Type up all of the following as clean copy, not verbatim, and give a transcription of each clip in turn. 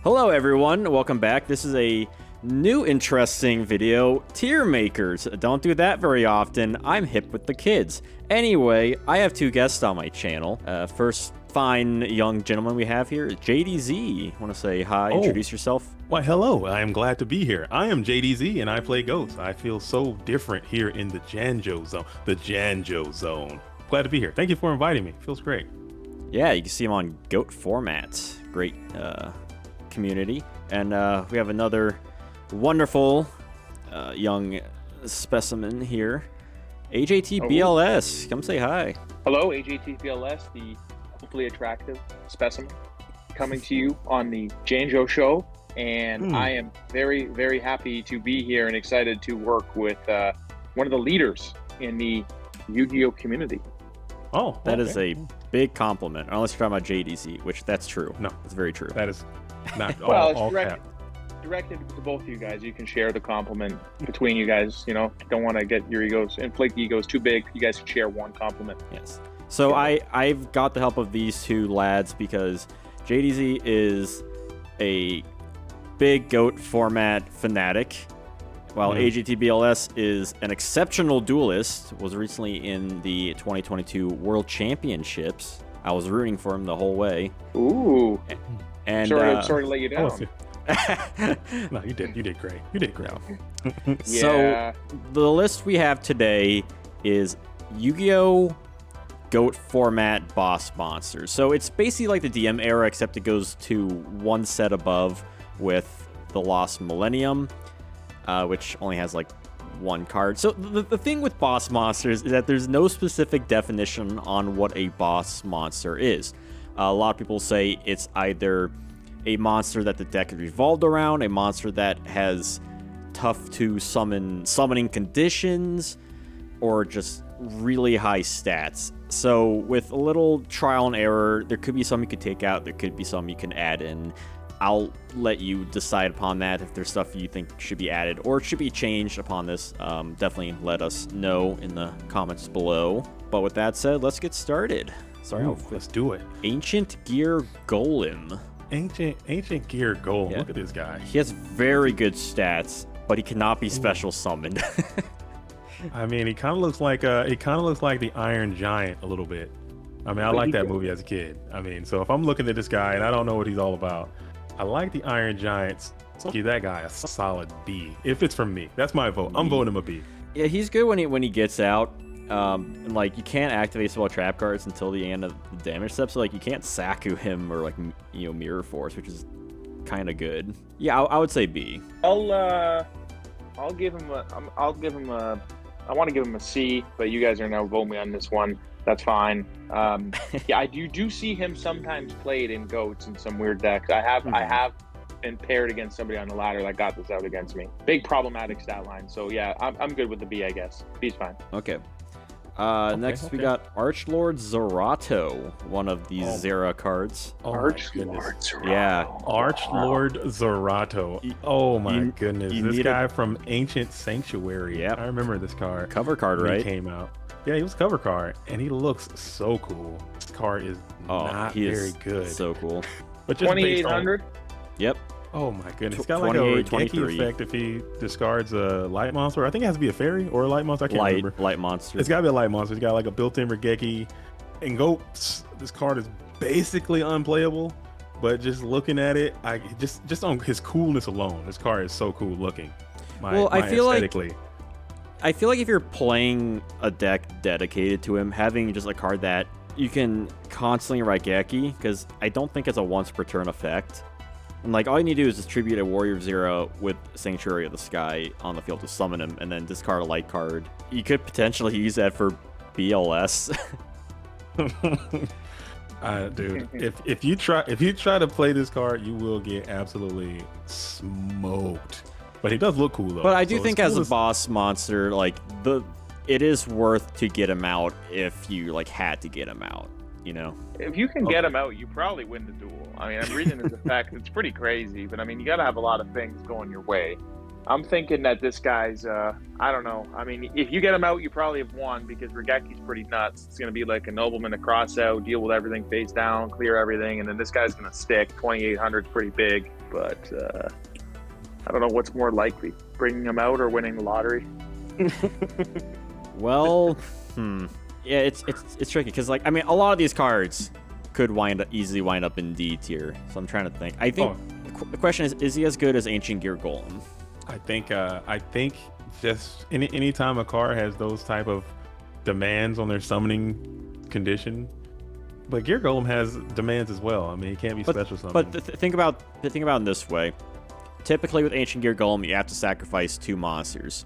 Hello everyone, welcome back. This is a new interesting video, tier makers. Don't do that very often. I'm hip with the kids. Anyway, I have two guests on my channel. First fine young gentleman we have here is JDZ. Want to say hi, introduce yourself? Why, hello, I am glad to be here. I am JDZ and I play Goats. I feel so different here in the Janjo zone. Glad to be here. Thank you for inviting me. Feels great. Yeah, you can see him on Goat Format. Great community. And we have another wonderful young specimen here. AJTBLS, come say hi. Hello, AJTBLS, the hopefully attractive specimen, coming to you on the Janjo show. And I am very, very happy to be here and excited to work with one of the leaders in the Yu-Gi-Oh community. Oh, that is a big compliment, unless you're talking about JDZ, which that's true. No, it's very true. That is not well, it's directed to both of you guys. You can share the compliment between you guys. You know, don't want to get your egos, inflate the egos too big. You guys can share one compliment. Yes. So I've got the help of these two lads because JDZ is a big Goat Format fanatic, while AJTBLS is an exceptional duelist, was recently in the 2022 World Championships. I was rooting for him the whole way. Ooh. And sorry to let you down. No, you did great. You did great. So the list we have today is Yu-Gi-Oh! Goat Format boss monsters. So it's basically like the DM era, except it goes to one set above with the Lost Millennium, which only has like one card. So the thing with boss monsters is that there's no specific definition on what a boss monster is. A lot of people say it's either a monster that the deck is revolved around, a monster that has tough to summoning conditions, or just really high stats. So with a little trial and error, there could be some you could take out, there could be some you can add in. I'll let you decide upon that if there's stuff you think should be added or should be changed upon this. Definitely let us know in the comments below. But with that said, let's get started. Let's do it. Ancient Gear Golem. Ancient Gear Golem. Yeah. Look at this guy. He has very good stats, but he cannot be special summoned. I mean, he kind of looks like the Iron Giant a little bit. I mean, I like that movie as a kid. I mean, so if I'm looking at this guy and I don't know what he's all about, I like the Iron Giants. So give that guy a solid B. If it's from me, that's my vote. I'm voting him a B. Yeah, he's good when he gets out. And like you can't activate spell trap cards until the end of the damage step, so like you can't Saku him or like Mirror Force, which is kind of good. Yeah, I would say B. I'll give him a. I want to give him a C, but you guys are now voting me on this one. That's fine. Yeah, I do see him sometimes played in Goats in some weird decks. I have been paired against somebody on the ladder that got this out against me. Big problematic stat line. So yeah, I'm good with the B, I guess. B's fine. Okay. Next we got Archlord Zerato, one of these Zera cards. Archlord Zerato. Yeah. Archlord Zerato. Oh my goodness. This guy from Ancient Sanctuary. Yeah. I remember this card. Cover card, right? He came out. Yeah, he was cover card, and he looks so cool. This card is not very good. So cool. But just 2,800? Yep. Oh my goodness. It's got like a Regeki effect if he discards a light monster. I think it has to be a fairy or a light monster. I can't remember. Light monster. It's got to be a light monster. It's got like a built-in Regeki. And Goats, this card is basically unplayable, but just looking at it, just on his coolness alone, this card is so cool looking. I feel like if you're playing a deck dedicated to him, having just a card that you can constantly Regeki, because I don't think it's a once per turn effect. And like all you need to do is distribute a Warrior of Zero with Sanctuary of the Sky on the field to summon him, and then discard a light card. You could potentially use that for BLS. Dude, if you try to play this card, you will get absolutely smoked. But he does look cool though. But I do think as a boss monster, like it is worth to get him out if you like had to get him out. You know, if you can get him out, you probably win the duel. I mean, I'm reading his effect. It's pretty crazy, but I mean, you got to have a lot of things going your way. I'm thinking that this guy's, I don't know. I mean, if you get him out, you probably have won because Regeki's pretty nuts. It's going to be like a nobleman to cross out, deal with everything face down, clear everything, and then this guy's going to stick. 2,800 is pretty big. but I don't know what's more likely, bringing him out or winning the lottery. Well, yeah, it's tricky because like I mean a lot of these cards could easily wind up in D tier. So I'm trying to think. I think the question is he as good as Ancient Gear Golem? I think just any time a card has those type of demands on their summoning condition, but Gear Golem has demands as well. I mean, he can't be special summoned. But think about it in this way. Typically with Ancient Gear Golem, you have to sacrifice 2 monsters.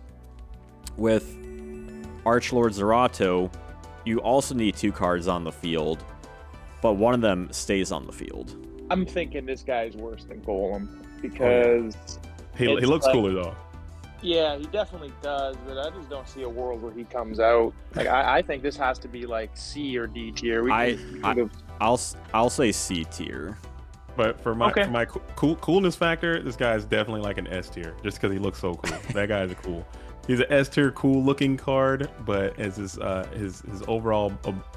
With Archlord Zerato, you also need 2 cards on the field, but one of them stays on the field. I'm thinking this guy's worse than Golem because he looks cooler though. Yeah, he definitely does, but I just don't see a world where he comes out. Like I think this has to be like C or D tier. I'll say C tier. But for my coolness factor, this guy is definitely like an S tier, just because he looks so cool. That guy's cool. He's an S tier, cool looking card, but as his overall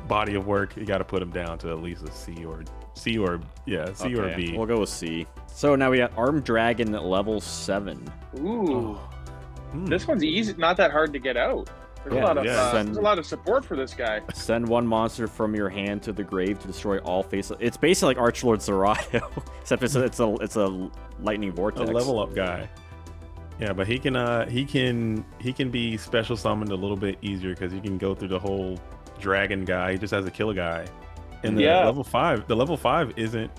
body of work, you got to put him down to at least a C or B. We'll go with C. So now we got Armed Dragon at level 7. Ooh, this one's easy, not that hard to get out. There's a lot of support for this guy. Send 1 monster from your hand to the grave to destroy all face. It's basically like Archlord Zerato, except it's a lightning vortex. A level up guy. Yeah, but he can be special summoned a little bit easier because he can go through the whole dragon guy. He just has to kill a guy. And the level 5 isn't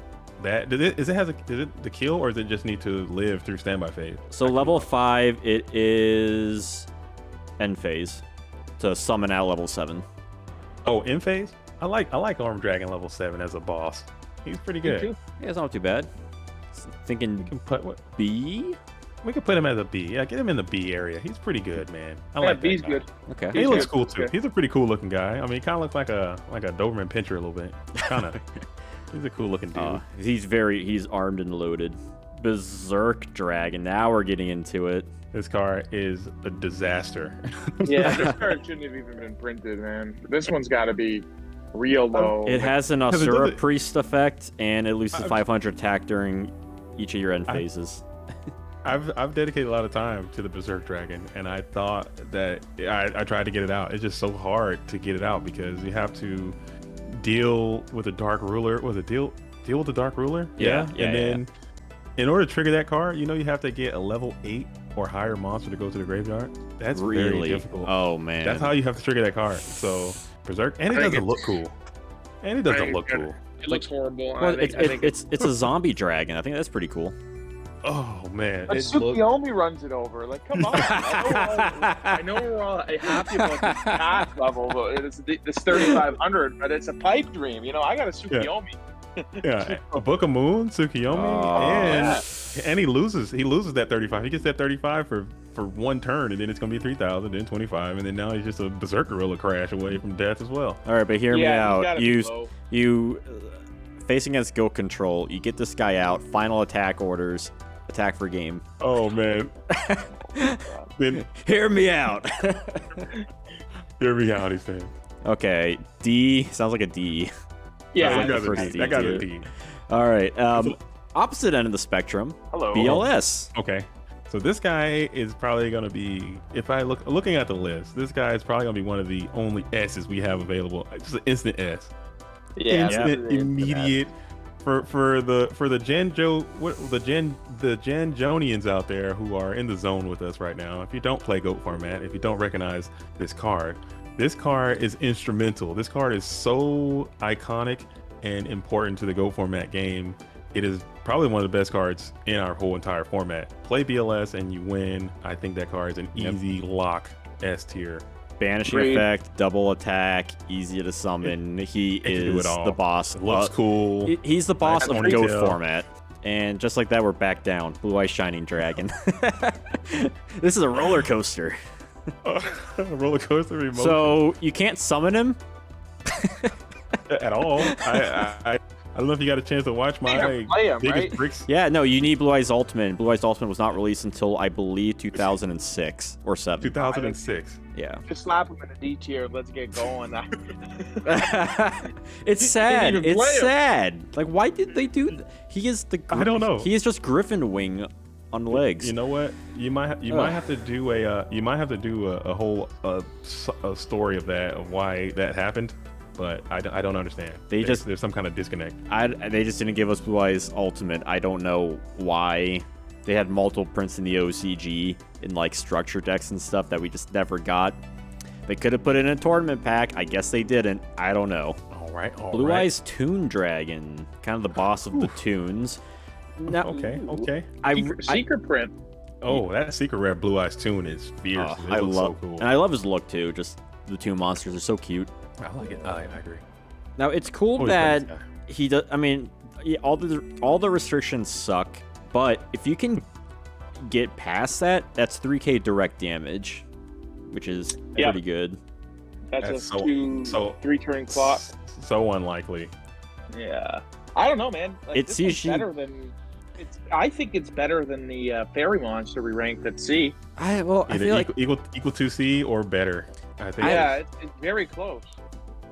that. Does it the kill, or does it just need to live through standby phase? So level 5, it is end phase to summon out level 7. Oh, end phase? I like Armed Dragon level 7 as a boss. He's pretty good. Yeah, it's not too bad. Thinking we can put B. We could put him as a B. Yeah, get him in the B area. He's pretty good, man. I like that B's guy. good. Okay. He looks cool too. He's a pretty cool looking guy. I mean, he kind of looks like a Doberman Pinscher a little bit. Kind of. He's a cool looking dude. He's armed and loaded. Berserk Dragon. Now we're getting into it. This card is a disaster. Yeah, this card shouldn't have even been printed, man. This one's got to be real low. It has an Asura Priest effect, and it loses 500 attack during each of your end phases. I've dedicated a lot of time to the Berserk Dragon, and I thought that I tried to get it out. It's just so hard to get it out because you have to deal with a Dark Ruler. Was it deal with the Dark Ruler? Yeah. And then in order to trigger that card, you have to get a level 8 or higher monster to go to the graveyard. That's very difficult. Oh man, that's how you have to trigger that card. So Berserk, and it doesn't look cool. It looks horrible. Well, it's a zombie dragon. I think that's pretty cool. Oh man, but Tsukiyomi runs it over. Like, come on! I know we're all happy about this path level, but it's this 3,500. But it's a pipe dream, I got a Tsukiyomi. Yeah, a Book of Moon, Tsukiyomi, and he loses that 35. He gets that 35 for 1 turn, and then it's gonna be 3,000, then 25, and then now he's just a Berserk Gorilla crash away from death as well. All right, but hear me out. You facing against Goat Control, you get this guy out. Final attack orders. Attack for game. Oh man. Then hear me out. Hear me out, he's saying. Okay, D sounds like a D. Yeah, that guy's a D. All right. Opposite end of the spectrum. Hello. BLS. Okay. So this guy is probably going to be, if I looking at the list, this guy is probably going to be one of the only S's we have available. Just an instant S. Yeah. Instant, immediate. For the Janjo, the Janjonians out there who are in the zone with us right now, if you don't play Goat Format, if you don't recognize this card is instrumental. This card is so iconic and important to the Goat Format game. It is probably one of the best cards in our whole entire format. Play BLS and you win. I think that card is an easy lock S tier. Banishing effect, double attack, easy to summon. He is the boss. It looks cool. He's the boss of Goat Format. And just like that, we're back down. Blue Eye Shining Dragon. This is a roller coaster. A roller coaster emotion. So you can't summon him? At all. I don't know if you got a chance to watch my biggest right? bricks. Yeah, no, you need Blue Eyes Ultimate. Blue Eyes Ultimate was not released until, I believe, 2006 or 7. 2006. Yeah. Just slap him in a D tier. Let's get going. It's sad. even play It's him. sad. Like, why did they do that? He is the. I don't know. He is just Griffin Wing on legs. You know what? You might have to do a whole a story of that, of why that happened. But I don't understand. There's some kind of disconnect. They just didn't give us Blue Eyes Ultimate. I don't know why. They had multiple prints in the OCG in like structure decks and stuff that we just never got. They could have put it in a tournament pack. I guess they didn't. I don't know. All right. Blue Eyes Toon Dragon, kind of the boss of the tunes. Now, Okay. Secret print. Oh, that secret rare Blue Eyes Toon is fierce. I love, so cool. and I love his look too. Just the two monsters are so cute. I like it. I agree. Now it's cool that he does. I mean, all the restrictions suck, but if you can get past that, that's 3K direct damage, which is pretty good. That's a 3 turn clock. So unlikely. Yeah, I don't know, man. Like, It's this one's better than. I think it's better than the fairy monster we ranked at C. I feel like equal to C or better. I think. Yeah, it's very close.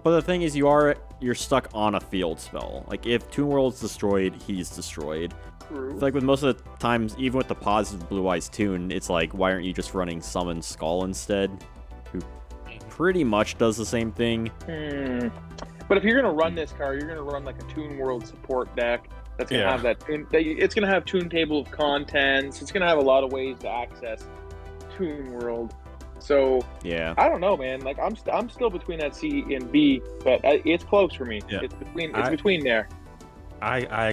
But the thing is, you're stuck on a field spell. Like, if Toon World's destroyed, he's destroyed. True. I feel like with most of the times, even with the positive Blue Eyes Toon, it's like, why aren't you just running Summon Skull instead? Who pretty much does the same thing. But if you're going to run this card, you're going to run like a Toon World support deck. That's going to have that Toon... It's going to have Toon Table of Contents. It's going to have a lot of ways to access Toon World. So yeah, I don't know, man. Like I'm still between that C and B, but it's close for me. Yeah. It's between there. I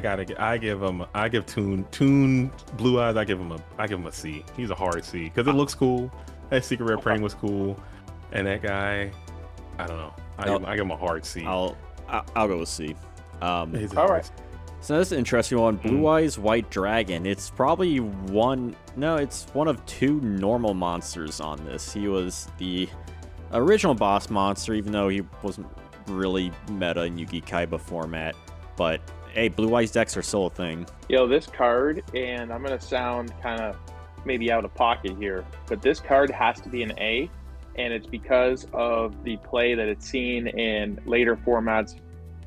give Toon Blue Eyes. I give him a C. He's a hard C because it looks cool. That secret rare praying was cool, and that guy, I don't know. I give him a hard C. I'll go with C. All right. So this is an interesting one. Blue Eyes White Dragon. It's probably one of two normal monsters on this. He was the original boss monster, even though he wasn't really meta in Yu-Gi Kaiba format. But hey, Blue Eyes decks are still a thing. Yo, this card, and I'm gonna sound kind of maybe out of pocket here, but this card has to be an A, and it's because of the play that it's seen in later formats.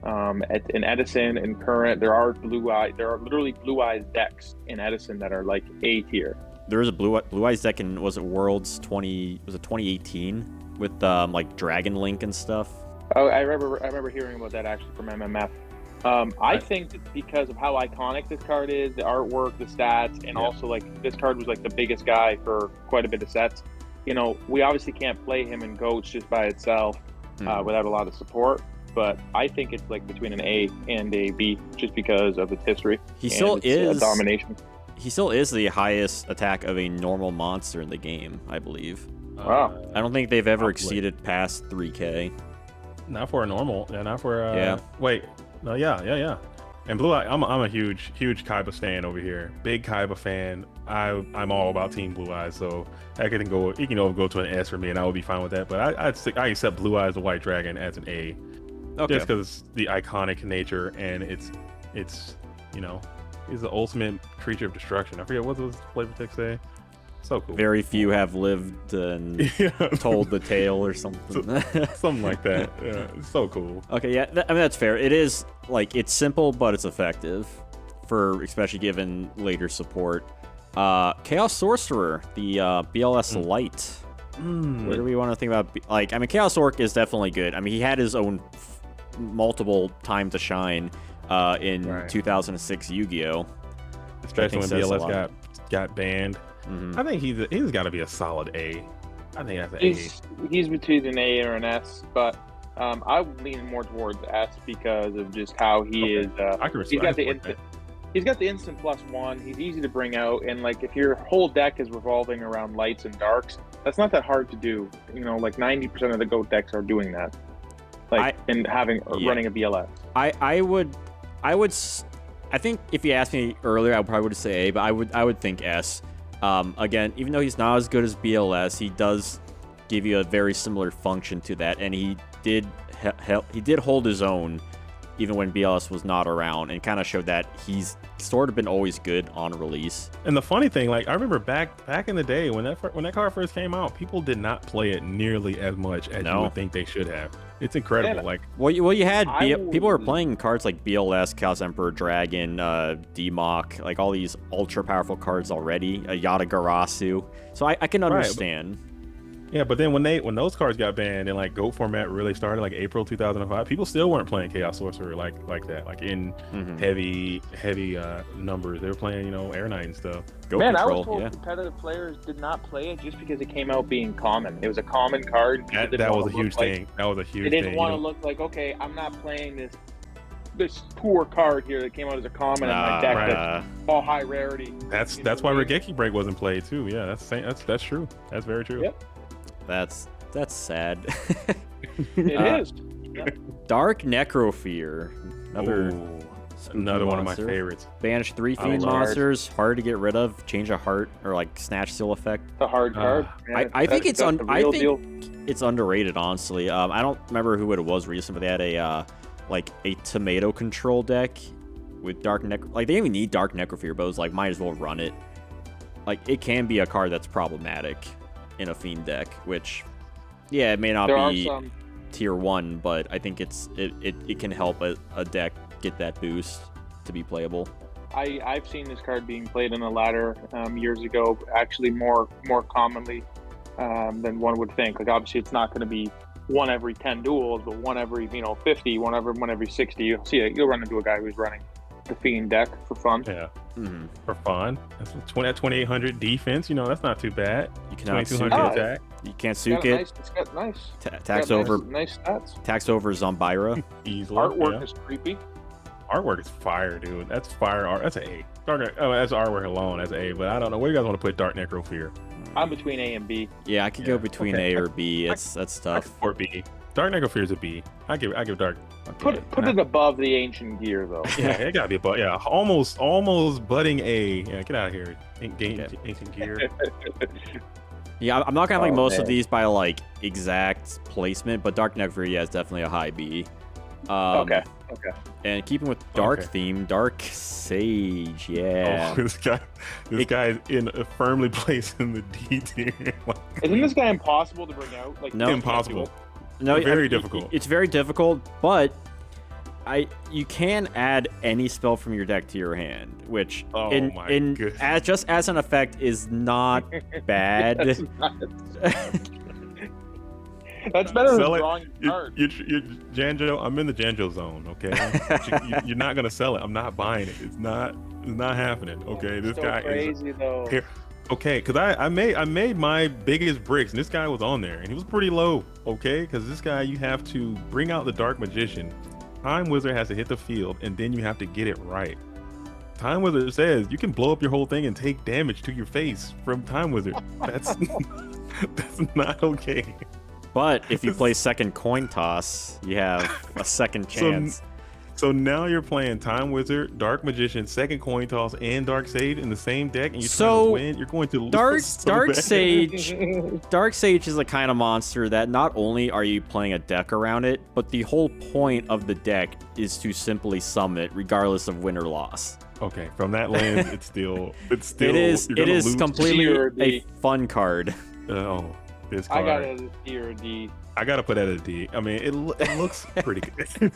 In Edison and current, there are literally Blue Eyes decks in Edison that are like A tier. There is a Blue Eyes deck in Worlds 2018 with like Dragon Link and stuff. Oh, I remember hearing about that actually from MMF. I think that because of how iconic this card is, the artwork, the stats, and also like this card was like the biggest guy for quite a bit of sets. You know, we obviously can't play him in Goats just by itself without a lot of support. But I think it's like between an A and a B just because of its history. He still is domination. He still is the highest attack of a normal monster in the game, I believe. Wow. I don't think they've ever exceeded past 3K. Not for a normal. Yeah, not for wait. No, yeah. And Blue Eye, I'm a huge Kaiba fan over here. Big Kaiba fan. I'm all about Team Blue Eyes, so that can go. You can go to an S for me, and I would be fine with that. But I accept Blue Eyes the White Dragon as an A. Okay. Just because the iconic nature and it's he's the ultimate creature of destruction. I forget what those flavor text say. So cool. Very few have lived and told the tale or something. Something like that. Yeah, it's so cool. Okay, yeah, I mean that's fair. It is like it's simple, but it's effective for especially given later support. Chaos Sorcerer, the BLS Light. What do we want to think about? Like, I mean, Chaos Orc is definitely good. I mean, he had his own multiple time to shine in 2006 Yu-Gi-Oh. Especially when BLS got banned. I think he's got to be a solid A. I think that's an A. He's between an A or an S, but I would lean more towards S because of just how he is. He's got the instant +1. He's easy to bring out, and like if your whole deck is revolving around lights and darks, that's not that hard to do. You know, like 90% of the GOAT decks are doing that. Like running a BLS. I think if you asked me earlier, I probably would say A, but I would think S. Again, even though he's not as good as BLS, he does give you a very similar function to that, and he did hold his own even when BLS was not around, and kind of showed that he's sort of been always good on release. And the funny thing, like I remember back in the day when that card first came out, people did not play it nearly as much as you would think they should have. It's incredible. Man, like you had people were playing cards like BLS, Chaos Emperor Dragon, Demok, like all these ultra powerful cards already. Yatagarasu. So I can understand. Yeah, but then when those cards got banned and like Goat format really started, like April 2005, people still weren't playing Chaos Sorcerer like that, like in heavy numbers. They were playing, Air Knight and stuff. Goat Man, Control, I was told competitive players did not play it just because it came out being common. It was a common card. That was a huge thing. That was a huge thing. They didn't want to look like, okay, I'm not playing this poor card here that came out as a common in my deck that's all high rarity. That's why Regeki Break wasn't played too. Yeah, that's true. That's very true. Yep. That's sad. It is. Dark Necrofear. Another one of my favorites. Banish 3 Fiend monsters, hard to get rid of, change a heart, or like Snatch Seal effect. The hard card. I think it's underrated, honestly. I don't remember who it was recently, but they had a tomato control deck with Dark Necro. Like they didn't even need Dark Necrofear, but it was like might as well run it. Like it can be a card that's problematic in a Fiend deck, which it may not be tier 1, but I think it can help a deck get that boost to be playable. I've seen this card being played in a ladder years ago, actually more commonly than one would think. Like obviously it's not going to be one every 10 duels, but one every 50, one every 60. You'll see it. You'll run into a guy who's running the Fiend deck for fun. Yeah, for fun. That's 2800 defense. That's not too bad. You cannot 2200 attack. You can't soak it. It's got nice. Tax over. Nice stats. Tax over Zombira. Easily. Artwork is creepy. Artwork is fire, dude. That's fire art. That's an A. That's artwork alone. That's an A. But I don't know. Where do you guys want to put Dark Necrofear? I'm between A and B. Yeah, I could go between A or B. That's tough. Or B. Dark Necrofear is a B. I give Dark. Okay. Put it above the Ancient Gear though. Yeah, it gotta be above. Yeah, almost budding A. Yeah, get out of here. Ancient Gear. Yeah, I'm not gonna like most of these by like exact placement, but Dark Necrofear is definitely a high B. Okay. And keeping with dark theme, Dark Sage, yeah. Oh, this guy is firmly placed in the D tier. Isn't this guy impossible to bring out? Like no, impossible. No, very difficult. It's very difficult, but you can add any spell from your deck to your hand, which just as an effect is not bad. That's better than drawing a card. You're Janjo. I'm in the Janjo zone. Okay, you're not gonna sell it. I'm not buying it. It's not happening. Okay, this guy crazy, though. Here. Okay, because I made my biggest bricks, and this guy was on there, and he was pretty low. Okay, because this guy, you have to bring out the Dark Magician. Time Wizard has to hit the field, and then you have to get it right. Time Wizard says you can blow up your whole thing and take damage to your face from Time Wizard. That's not okay. But if you play second coin toss, you have a second chance. So now you're playing Time Wizard, Dark Magician, second coin toss, and Dark Sage in the same deck, and you're trying to win. You're going to lose. Dark Sage is a kind of monster that not only are you playing a deck around it, but the whole point of the deck is to simply summon it, regardless of win or loss. Okay, from that lens, it's still. It is completely a fun card. Oh, this card. I got it as a C or a D. I gotta put that as a D. I mean, it looks pretty good.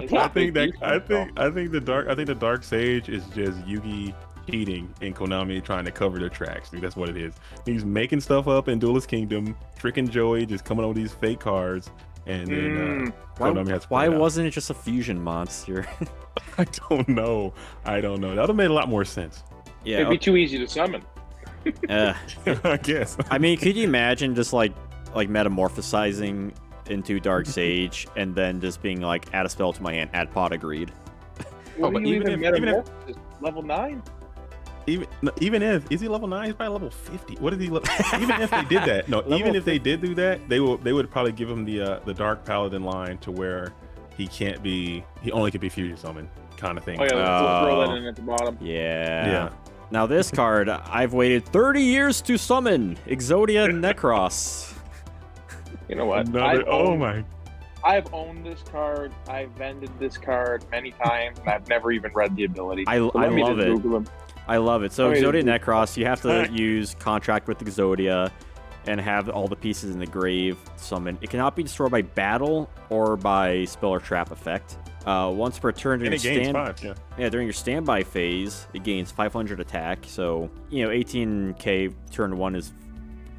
I think the Dark Sage is just Yugi cheating and Konami trying to cover their tracks. Dude, that's what it is. He's making stuff up in Duelist Kingdom, tricking Joey, just coming up with these fake cards, and then Konami has to why wasn't it just a fusion monster? I don't know. That would have made a lot more sense. Yeah, it'd be too easy to summon. I guess. I mean, could you imagine just like metamorphosizing into Dark Sage and then just being like, add a spell to my hand, add pot, agreed. But even if level 9? Even if is he level 9? He's probably level 50. What is he? Even if they did that, even if they did do that, they would probably give him the Dark Paladin line to where he only could be fusion summoned kind of thing. Oh yeah, throw that in at the bottom. Yeah. Now this card, I've waited 30 years to summon Exodia Necros. You know what? I've owned this card. I've vended this card many times, and I've never even read the ability. I love it. Google him. I love it. So Exodia Necros, you have to use Contract with Exodia and have all the pieces in the grave summoned. It cannot be destroyed by battle or by spell or trap effect. Once per turn during during your standby phase, it gains 500 attack. So 18k turn 1 is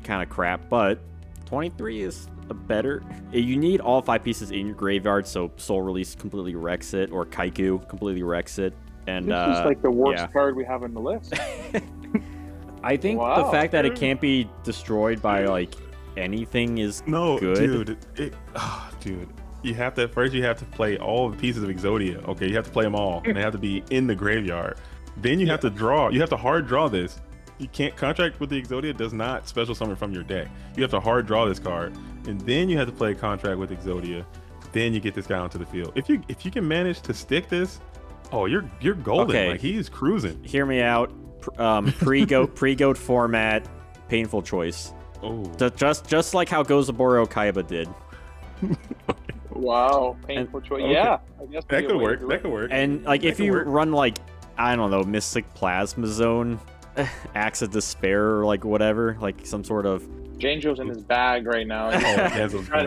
kind of crap, but 23 is a better. You need all 5 pieces in your graveyard, so Soul Release completely wrecks it, or Kaiku completely wrecks it. And this is like the worst card we have on the list. I think the fact that it can't be destroyed by like anything is good. Dude. You have to play all the pieces of Exodia. Okay, you have to play them all, and they have to be in the graveyard. Then you have to draw. You have to hard draw this. You can't Contract with the Exodia. Does not special summon from your deck. You have to hard draw this card, and then you have to play Contract with Exodia. Then you get this guy onto the field. If you can manage to stick this, you're golden. Okay. Like, he's cruising. Hear me out. Pre-goat format, painful choice. Oh, just like how Gozaboro Kaiba did. Wow, painful choice. Okay. Yeah, I guess that could work. That could work. And like if you run like, I don't know, Mystic Plasma Zone, Axe of Despair, or like whatever, like some sort of. Janjo's in his bag right now.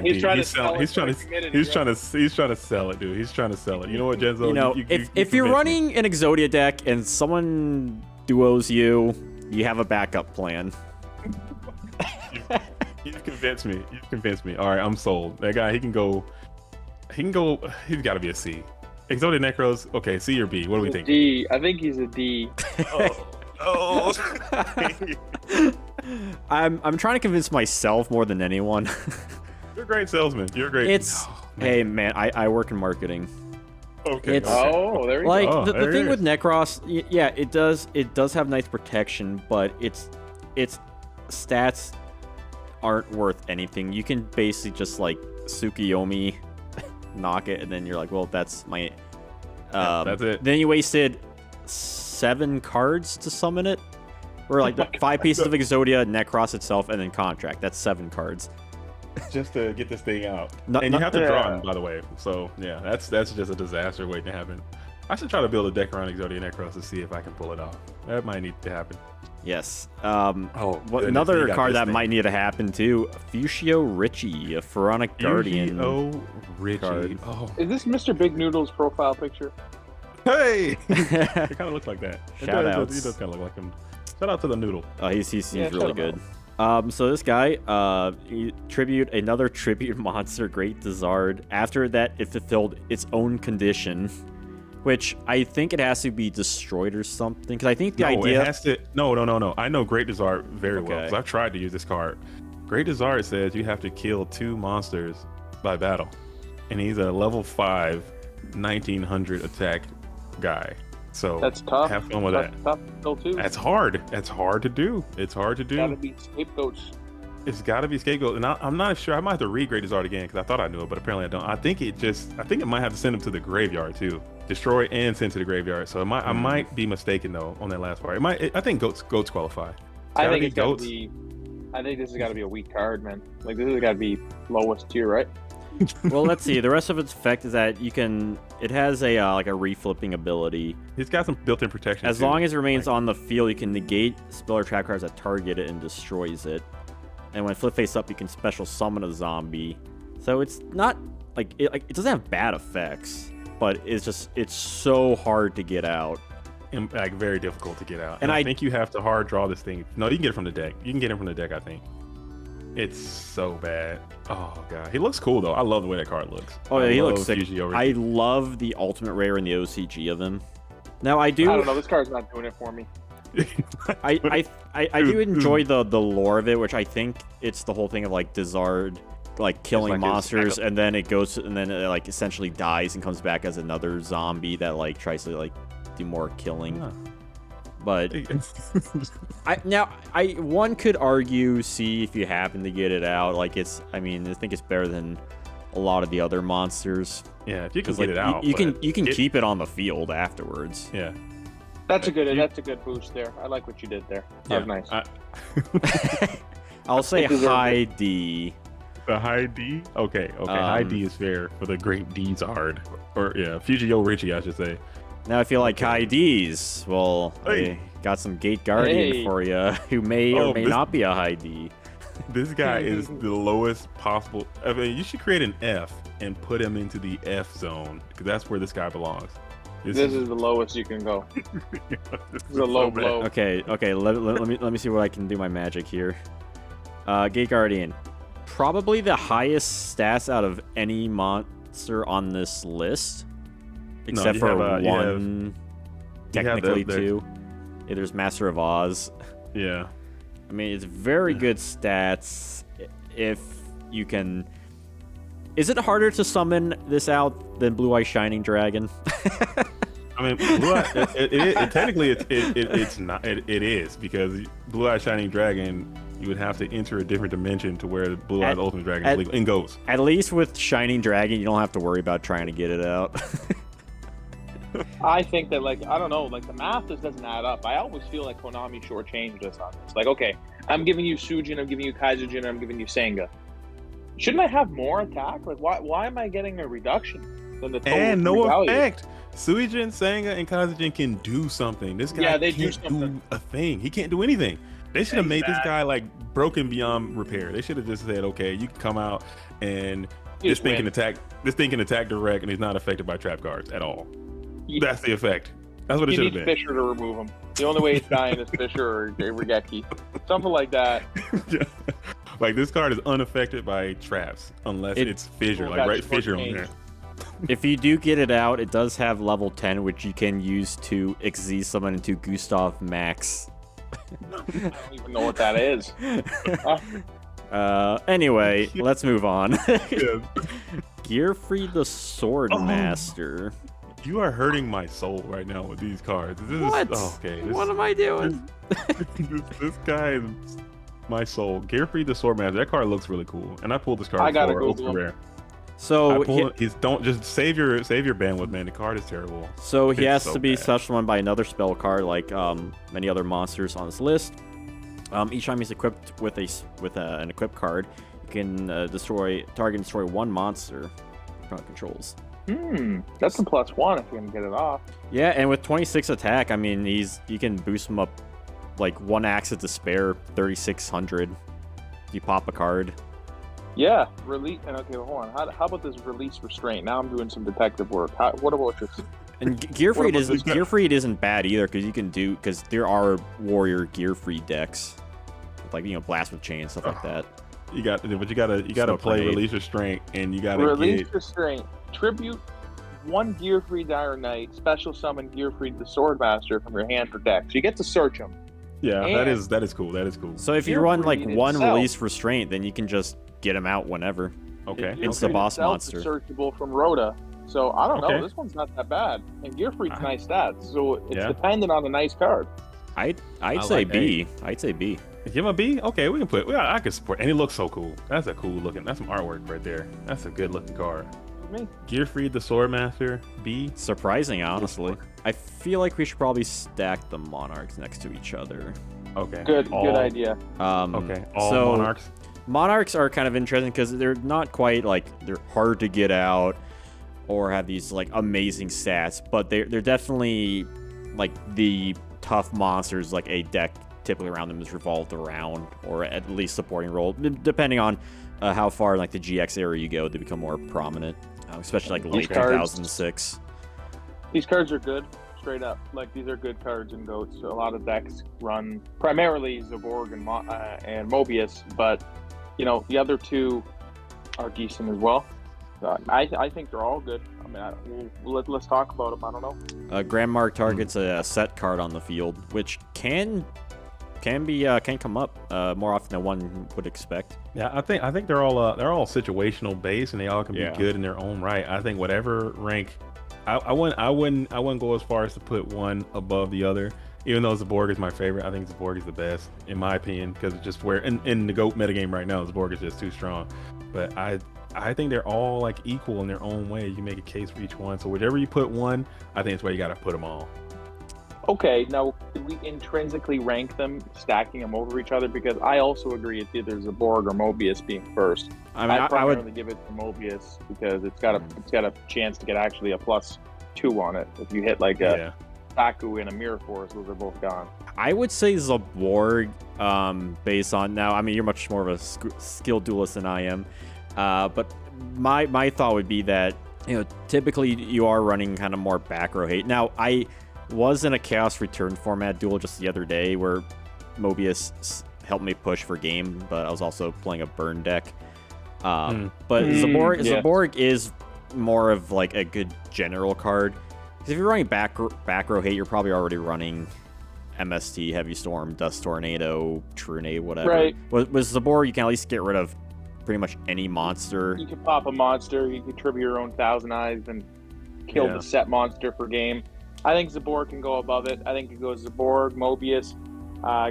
He's trying to sell it, dude. He's trying to sell it. You know what, Janzo? If you're running an Exodia deck and someone duos you, you have a backup plan. You've convinced me. All right, I'm sold. That guy, he can go. He's got to be a C. Exodia Necros. Okay, C or B? What do we think? D. I think he's a D. Oh. I'm trying to convince myself more than anyone. You're a great salesman. You're great. Hey man, I work in marketing. Okay. There you go. The thing with Necros, yeah, it does have nice protection, but its stats aren't worth anything. You can basically just like Tsukiyomi knock it, and then you're like, well, that's my that's it. Then you wasted 7 cards to summon it, or like the 5 pieces of Exodia, Necros itself, and then Contract. That's 7 cards just to get this thing out. And you have to draw them, by the way. So yeah, that's just a disaster waiting to happen. I should try to build a deck around Exodia Necros to see if I can pull it off. That might need to happen. Yes. Another card that might need to happen too. Fushio Richie, a Pharaonic Guardian. Fushio Richie. Is this Mr. Big Noodle's profile picture? Hey! It kind of looks like that. Shout out. He does kind of look like him. Shout out to the Noodle. He's really good. So this guy, another tribute monster, Great Dizard. After that, it fulfilled its own condition, which I think it has to be destroyed or something. Because I think the idea it has to. No. I know Great Dizard very well because I've tried to use this card. Great Dizard says you have to kill 2 monsters by battle, and he's a level 5, 1900 attack guy. So that's tough. Have fun with that. Tough still too. That's hard. That's hard to do. It's hard to do. Gotta be scapegoats. It's got to be scapegoat, and I'm not sure. I might have to read Great Dizard again because I thought I knew it, but apparently I don't. I think it might have to send him to the graveyard too, destroy and send to the graveyard. So I might be mistaken though on that last part. I think goats qualify. I think it's gotta be. I think this has got to be a weak card, man. Like this has got to be lowest tier, right? Well, let's see. The rest of its effect is that it has a like a reflipping ability. He's got some built-in protection. As long as it remains on the field, you can negate spell or trap cards that target it and destroys it. And when flip face up, you can special summon a zombie. So it's not like it doesn't have bad effects, but it's so hard to get out. And like very difficult to get out. And I think you have to hard draw this thing. No, you can get it from the deck. You can get it from the deck, I think. It's so bad. Oh god, he looks cool though. I love the way that card looks. Oh yeah, he looks sick. I love the ultimate rare in the OCG of him. Now I don't know. This card's not doing it for me. I do enjoy the lore of it, which I think it's the whole thing of like Dizard like killing monsters, and then it goes and then it like essentially dies and comes back as another zombie that like tries to like do more killing. Huh. But one could argue, see if you happen to get it out. Like I think it's better than a lot of the other monsters. Yeah, if you can get it out, you can keep it on the field afterwards. Yeah, that's a good boost there. I like what you did there. That was nice. I'll say high D. The high D? Okay, high D is fair for the great D-Zard. Or, yeah, Yugioh Richie, I should say. Now I feel like high Ds. Well, Hey. I got some Gate Guardian for you, who may or may not be a high D. This guy is the lowest possible. I mean, you should create an F and put him into the F zone, because that's where this guy belongs. This is the lowest you can go. This is a low blow. Okay, let me see what I can do my magic here. Gate Guardian, probably the highest stats out of any monster on this list, except for one, technically two. Yeah, there's Master of Oz. Yeah. I mean, it's very good stats if you can. Is it harder to summon this out than Blue Eye Shining Dragon? I mean, Blue Eye, technically it's not. It is, because Blue Eye Shining Dragon, you would have to enter a different dimension to where Blue Eye's Ultimate Dragon is legal, and goes. At least with Shining Dragon, you don't have to worry about trying to get it out. I think that, like, I don't know, like, the math just doesn't add up. I always feel like Konami shortchanged us on this. Like, okay, I'm giving you Sujin, I'm giving you Kaizujin, I'm giving you Senga. Shouldn't I have more attack? Like, why am I getting a reduction than the total? And no effect. Suijin, Senga, and Kaizujin can do something. This guy can't do a thing. He can't do anything. They should have made this guy, like, broken beyond repair. They should have just said, okay, you can come out and this thing can attack direct, and he's not affected by trap cards at all. That's the effect. That's what it should have been. You need Fisher to remove him. The only way he's dying is Fisher or Regeki. Something like that. Yeah. Like, this card is unaffected by traps unless it's Fissure. Like, right, Fissure on there. If you do get it out, it does have level 10, which you can use to XZ summon into Gustav Max. I don't even know what that is. Anyway, let's move on. Gearfried the Sword Master. You are hurting my soul right now with these cards. What am I doing? this guy is my soul. Gearfried the Sword Master. That card looks really cool, and I pulled this card for Ultra Rare. So don't just save your bandwidth, man. The card is terrible. So he has to be summoned by another spell card, like many other monsters on this list. Each time he's equipped with an equipped card, you can destroy one monster opponent controls. That's a +1 if you can get it off. Yeah, and with 26 attack, I mean, you can boost him up like 1 Axe of Despair, 3,600. You pop a card. Yeah, release. And okay, hold on. How about this release restraint? Now I'm doing some detective work. What about this? And Gearfried isn't bad either, because there are warrior Gearfried decks, like, you know, Blast with Chain, stuff like that. You gotta play release restraint, and you gotta release restraint. Tribute 1 Gearfried Iron Knight, special summon Gearfried the Swordmaster from your hand for deck. So you get to search them. Yeah, and that is cool. That is cool. So if you run like 1 release restraint, then you can just get him out whenever. Okay. It's the boss monster. It's searchable from Rhoda. So I don't know. This one's not that bad. And Gearfried's nice stats. So it's dependent on a nice card. I'd say B. I'd say B. Give him a B? Okay, we can put. I can support. And he looks so cool. That's a cool looking. That's some artwork right there. That's a good looking card. Gearfried the Swordmaster, B. Surprising, honestly. I feel like we should probably stack the Monarchs next to each other. Okay. Good idea. Okay. All Monarchs. Monarchs are kind of interesting because they're not quite like they're hard to get out or have these like amazing stats, but they're definitely like the tough monsters like a deck typically around them is revolved around, or at least supporting role, depending on how far like the GX era you go, they become more prominent, especially like late 2006. These cards are good, straight up. Like, these are good cards in GOATs. So a lot of decks run primarily Zaborg and Mobius, but you know, the other two are decent as well. I think they're all good. I mean, let's talk about them. I don't know. Grandmark targets a set card on the field, which can come up more often than one would expect. Yeah, I think they're all situational based, and they all can be good in their own right. I think whatever rank, I wouldn't go as far as to put one above the other. Even though Zaborg is my favorite, I think Zaborg is the best in my opinion, because it's just where in the GOAT metagame right now, Zaborg is just too strong. But I think they're all like equal in their own way. You make a case for each one. So whichever you put one, I think that's where you got to put them all. Okay, now do we intrinsically rank them, stacking them over each other? Because I also agree it's either Zaborg or Mobius being first. I mean, I'd I primarily would. give it to Mobius because it's got a chance to get actually a +2 on it. If you hit like a Taku and a Mirror Force, those are both gone. I would say Zaborg, based on now. I mean, you're much more of a skilled duelist than I am, but my thought would be that typically you are running kind of more back row hate. Now I was in a Chaos Return format duel just the other day where Mobius helped me push for game, but I was also playing a burn deck. But Zaborg is more of like a good general card. Because if you're running back row hate, you're probably already running MST, Heavy Storm, Dust Tornado, Trunade, whatever. Right. With Zaborg, you can at least get rid of pretty much any monster. You can pop a monster, you can tribute your own Thousand Eyes and kill the set monster for game. I think Zaborg can go above it. I think it goes Zaborg, Mobius,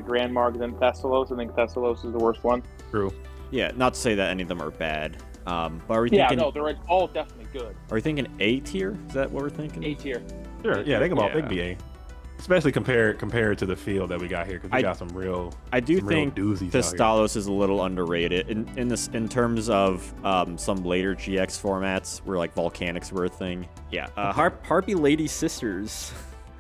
Grand Marg, then Thessalos. I think Thessalos is the worst one. True. Yeah, not to say that any of them are bad. But are we thinking? Yeah, no, they're all definitely good. Are we thinking A tier? Is that what we're thinking? A tier. Sure. Yeah, they can be A. Especially compared to the field that we got here, because we got some real. I do think doozies Thessalos is a little underrated in terms of some later GX formats where like Volcanics were a thing. Yeah, Harpy Lady Sisters.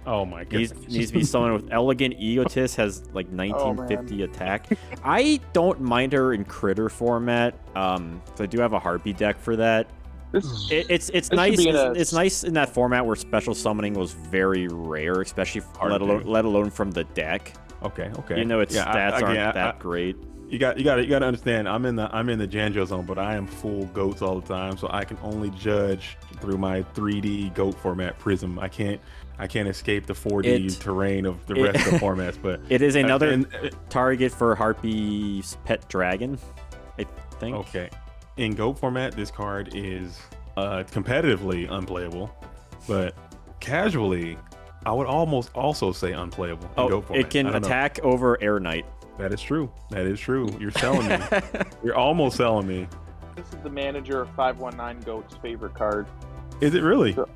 Oh my goodness. Needs to be someone with elegant egotist, has like 1950 attack. I don't mind her in critter format. So I do have a Harpy deck for that. It's nice. It's nice in that format where special summoning was very rare, especially let alone from the deck. Okay. Its stats aren't that great. You got to understand. I'm in the Janjo zone, but I am full goats all the time, so I can only judge through my 3D goat format prism. I can't escape the 4D terrain of the rest of the formats. But it is another target for Harpy's pet dragon, I think. Okay. In GOAT format, this card is competitively unplayable, but casually, I would almost also say unplayable in GOAT format. It can attack over Air Knight. That is true. You're selling me. You're almost selling me. This is the manager of 519 GOAT's favorite card. Is it really? So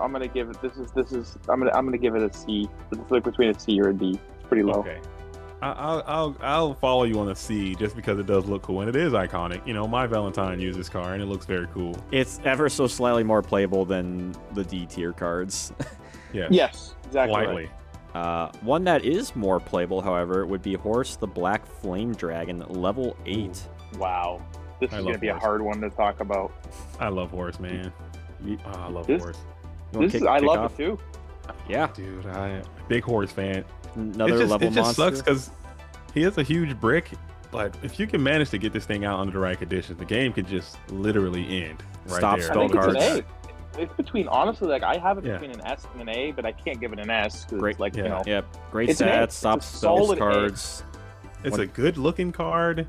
I'm gonna give it. I'm gonna give it a C. It's like between a C or a D. It's pretty low. Okay. I'll follow you on a C just because it does look cool and it is iconic. My Valentine used this card and it looks very cool. It's ever so slightly more playable than the D tier cards. Yes, exactly. Lightly. Right. One that is more playable, however, would be Horse the Black Flame Dragon, level 8. Wow, this is gonna be a hard one to talk about. I love Horse, man. I love Horse. I love it too. Yeah, dude, big Horse fan. Another level monster. It just sucks because he has a huge brick, but if you can manage to get this thing out under the right conditions, the game could just literally end right Stop there. spell cards. It's between, honestly, like I have it between an S and an A, but I can't give it an S because great, great stats, stop spell cards. It's a good looking card.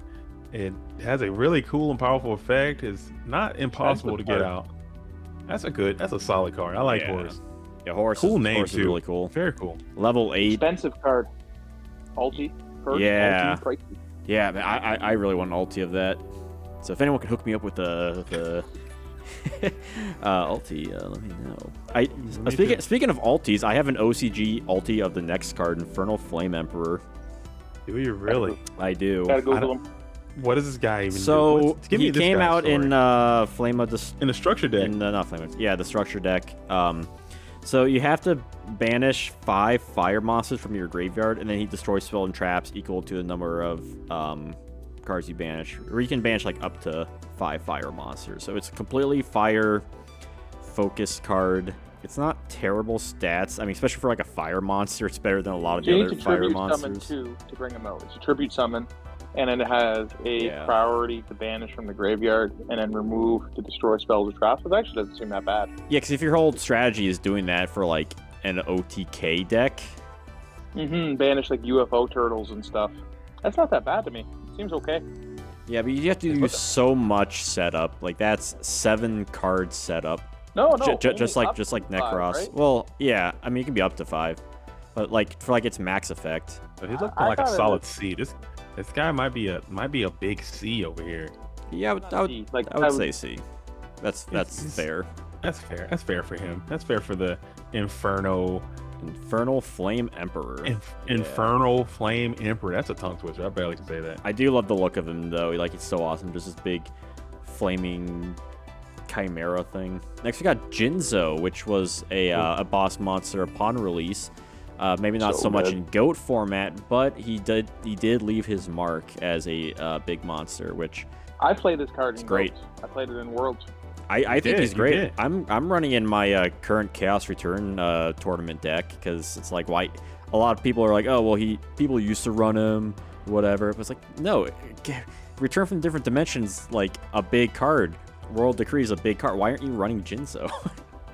It has a really cool and powerful effect. It's not impossible to get out. That's a solid card. I like Horse. Yeah, Horse. Cool name Horse too. Is really cool. Very cool. Level 8. Expensive card. Ulti. Yeah. Ulti, yeah, man, I really want an ulti of that. So if anyone can hook me up with the ulti, let me know. Speaking of ultis, I have an OCG ulti of the next card, Infernal Flame Emperor. Do you really? I do. Gotta Google him. What does this guy even do? So he came out in Flame of the in the structure deck. Not Flame. Yeah, the structure deck. So you have to banish 5 fire monsters from your graveyard, and then he destroys spell and traps equal to the number of cards you banish. Or you can banish like up to 5 fire monsters. So it's a completely fire focused card. It's not terrible stats. I mean, especially for like a fire monster, it's better than a lot of the other fire monsters. Summon 2 to bring them out. It's a tribute summon, and then it has a priority to banish from the graveyard, and then remove to destroy spells or traps. Which actually doesn't seem that bad. Yeah, because if your whole strategy is doing that for like an OTK deck, banish like UFO turtles and stuff. That's not that bad to me. Seems okay. Yeah, but you have to do so much setup. Like that's 7 cards setup. No, just like Necros. 5, right? Well, yeah. I mean, it can be up to 5, but like for like its max effect. But he's looking like a solid C. This guy might be a big C over here. Yeah, I would say C. That's fair. That's fair. That's fair for him. That's fair for the Inferno Infernal Flame Emperor. Infernal Flame Emperor. That's a tongue twister. I barely can say that. I do love the look of him though. Like, it's so awesome. Just this big flaming chimera thing. Next we got Janjo, which was a boss monster upon release. Maybe not so much in GOAT format, but he did leave his mark as a big monster, which I played this card in great. Goats. I played it in Worlds. I think he's great. I'm running in my current Chaos Return tournament deck because it's like, why? A lot of people are like, oh well, people used to run him, whatever. But it's like, no, Return from Different Dimensions, like a big card. World Decree is a big card. Why aren't you running Janjo?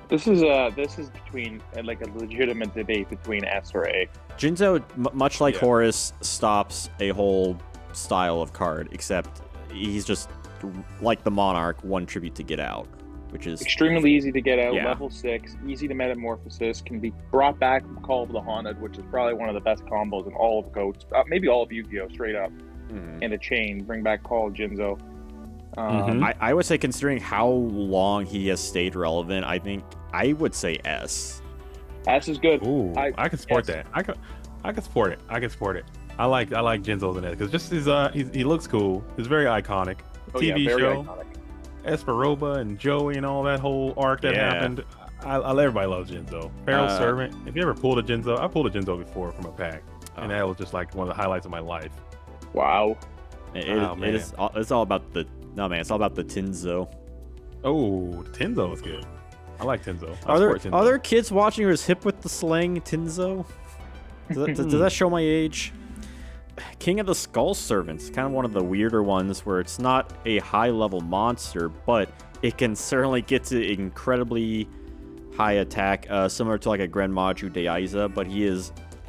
This is between like a legitimate debate between S or A. Janjo, much like Horus, stops a whole style of card, except he's just like the Monarch, one tribute to get out, which is extremely easy to get out. Level 6, easy to metamorphosis, can be brought back from Call of the Haunted, which is probably one of the best combos in all of Goats, maybe all of Yu-Gi-Oh! Straight up. And a chain, bring back Call of Janjo. I would say, considering how long he has stayed relevant, I would say S. S is good. Ooh, I can support that. I can support it. I like Jinzo's in it because just he looks cool. He's very iconic. TV show, iconic. Esperoba and Joey and all that whole arc that happened. Everybody loves Janjo. Feral Servant. If you ever pulled a Janjo, I pulled a Janjo before from a pack, and that was just like one of the highlights of my life. Wow. It's all about the it's all about the Tinzo. Oh, Tinzo is good. I like Tinzo. Are there kids watching who's hip with the slang Tinzo? Does that show my age? King of the Skull Servants, kind of one of the weirder ones where it's not a high-level monster, but it can certainly get to incredibly high attack, similar to like a Grenmaju Deiza, but he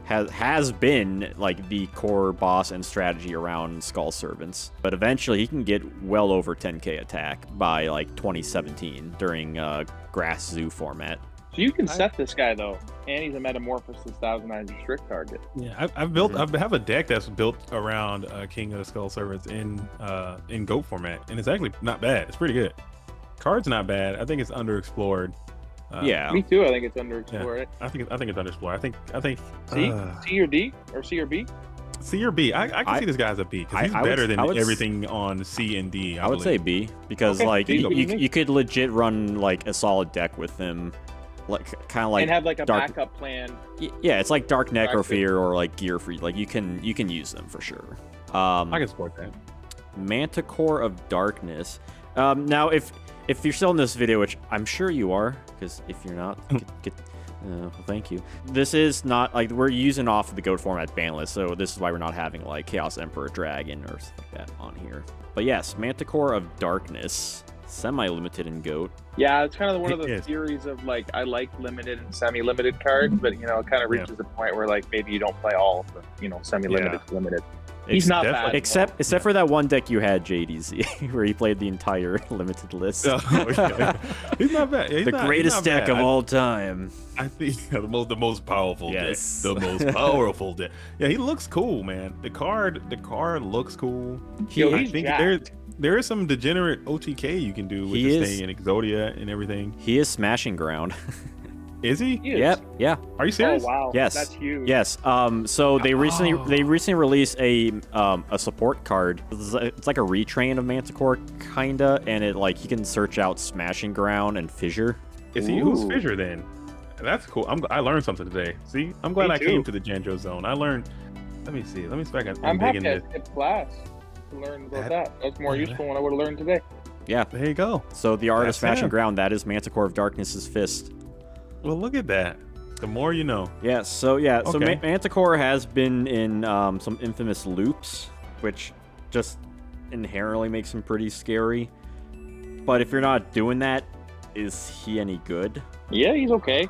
has been like the core boss and strategy around Skull Servants. But eventually he can get well over 10k attack by like 2017 during Grass Zoo format. So you can set this guy though, and he's a Metamorphosis 1009 strict target. Yeah, I have a deck that's built around King of the Skull Servants in GOAT format, and it's actually not bad. It's pretty good. Card's not bad. I think it's underexplored. Me too. I think it's underexplored. Yeah, I think it's underexplored. I think C or D or C or B. C or B. I can see this guy as a B because he's better than everything on C and D. I would say B because like you could legit run like a solid deck with him. Like kind of like and have like a backup plan. Yeah, it's like Dark Necrofear or like Gear Free. Like you can use them for sure. I can support that. Manticore of Darkness. Now if you're still in this video, which I'm sure you are, because if you're not, well, thank you. This is not like we're using off of the GOAT format ban list, so this is why we're not having like Chaos Emperor Dragon or something like that on here. But yes, Manticore of Darkness. Semi-limited in GOAT. Yeah, it's kind of one of the theories of like I like limited and semi-limited cards, but it kind of reaches a point where like maybe you don't play all of the semi-limited to limited. He's not bad. Except for that one deck you had, JDZ, where he played the entire limited list. Oh, okay. He's not bad. The greatest deck of all time. I think the most powerful deck. The most powerful deck. Yeah, he looks cool, man. The card looks cool. I think there is some degenerate OTK you can do with this thing and Exodia and everything. He is smashing ground. Is he? Yep. Yeah. Are you serious? Oh wow. Yes. That's huge. Yes. So they recently released a support card. It's like a retrain of Manticore kinda, and it like you can search out Smashing Ground and Fissure. Is he? Who's Fissure then? That's cool. I learned something today. See, I'm glad I came to the Janjo zone. I learned. Let me see. Let me see if I can. I'm happy I skipped class to learn about that. That's more useful than I would have learned today. Yeah. There you go. So the art of Smashing Ground, that is Manticore of Darkness's fist. Well, look at that. The more you know. Yeah, so Manticore has been in some infamous loops, which just inherently makes him pretty scary. But if you're not doing that, is he any good? Yeah, he's okay.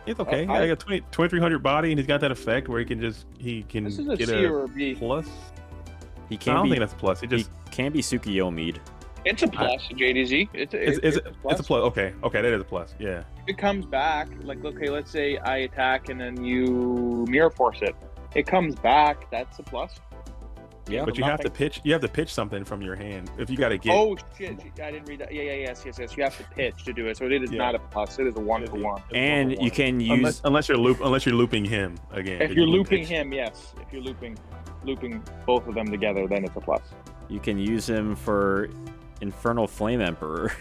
He's okay. He got 2300 body, and he's got that effect where he can this is a C or a B. Plus. I don't think that's a plus. He can be Yugioh Mead. It's a plus, JDZ. It's a plus. Okay, that is a plus. Yeah. If it comes back, like, okay, let's say I attack and then you mirror force it. It comes back. That's a plus. Yeah. But you have to pitch. You have to pitch something from your hand. If you got to get. Oh shit! I didn't read that. Yes. You have to pitch to do it, so it is not a plus. It is a 1-for-1. And you can use unless you're looping him again. If you're looping him, yes. If you're looping both of them together, then it's a plus. You can use him for Infernal Flame Emperor.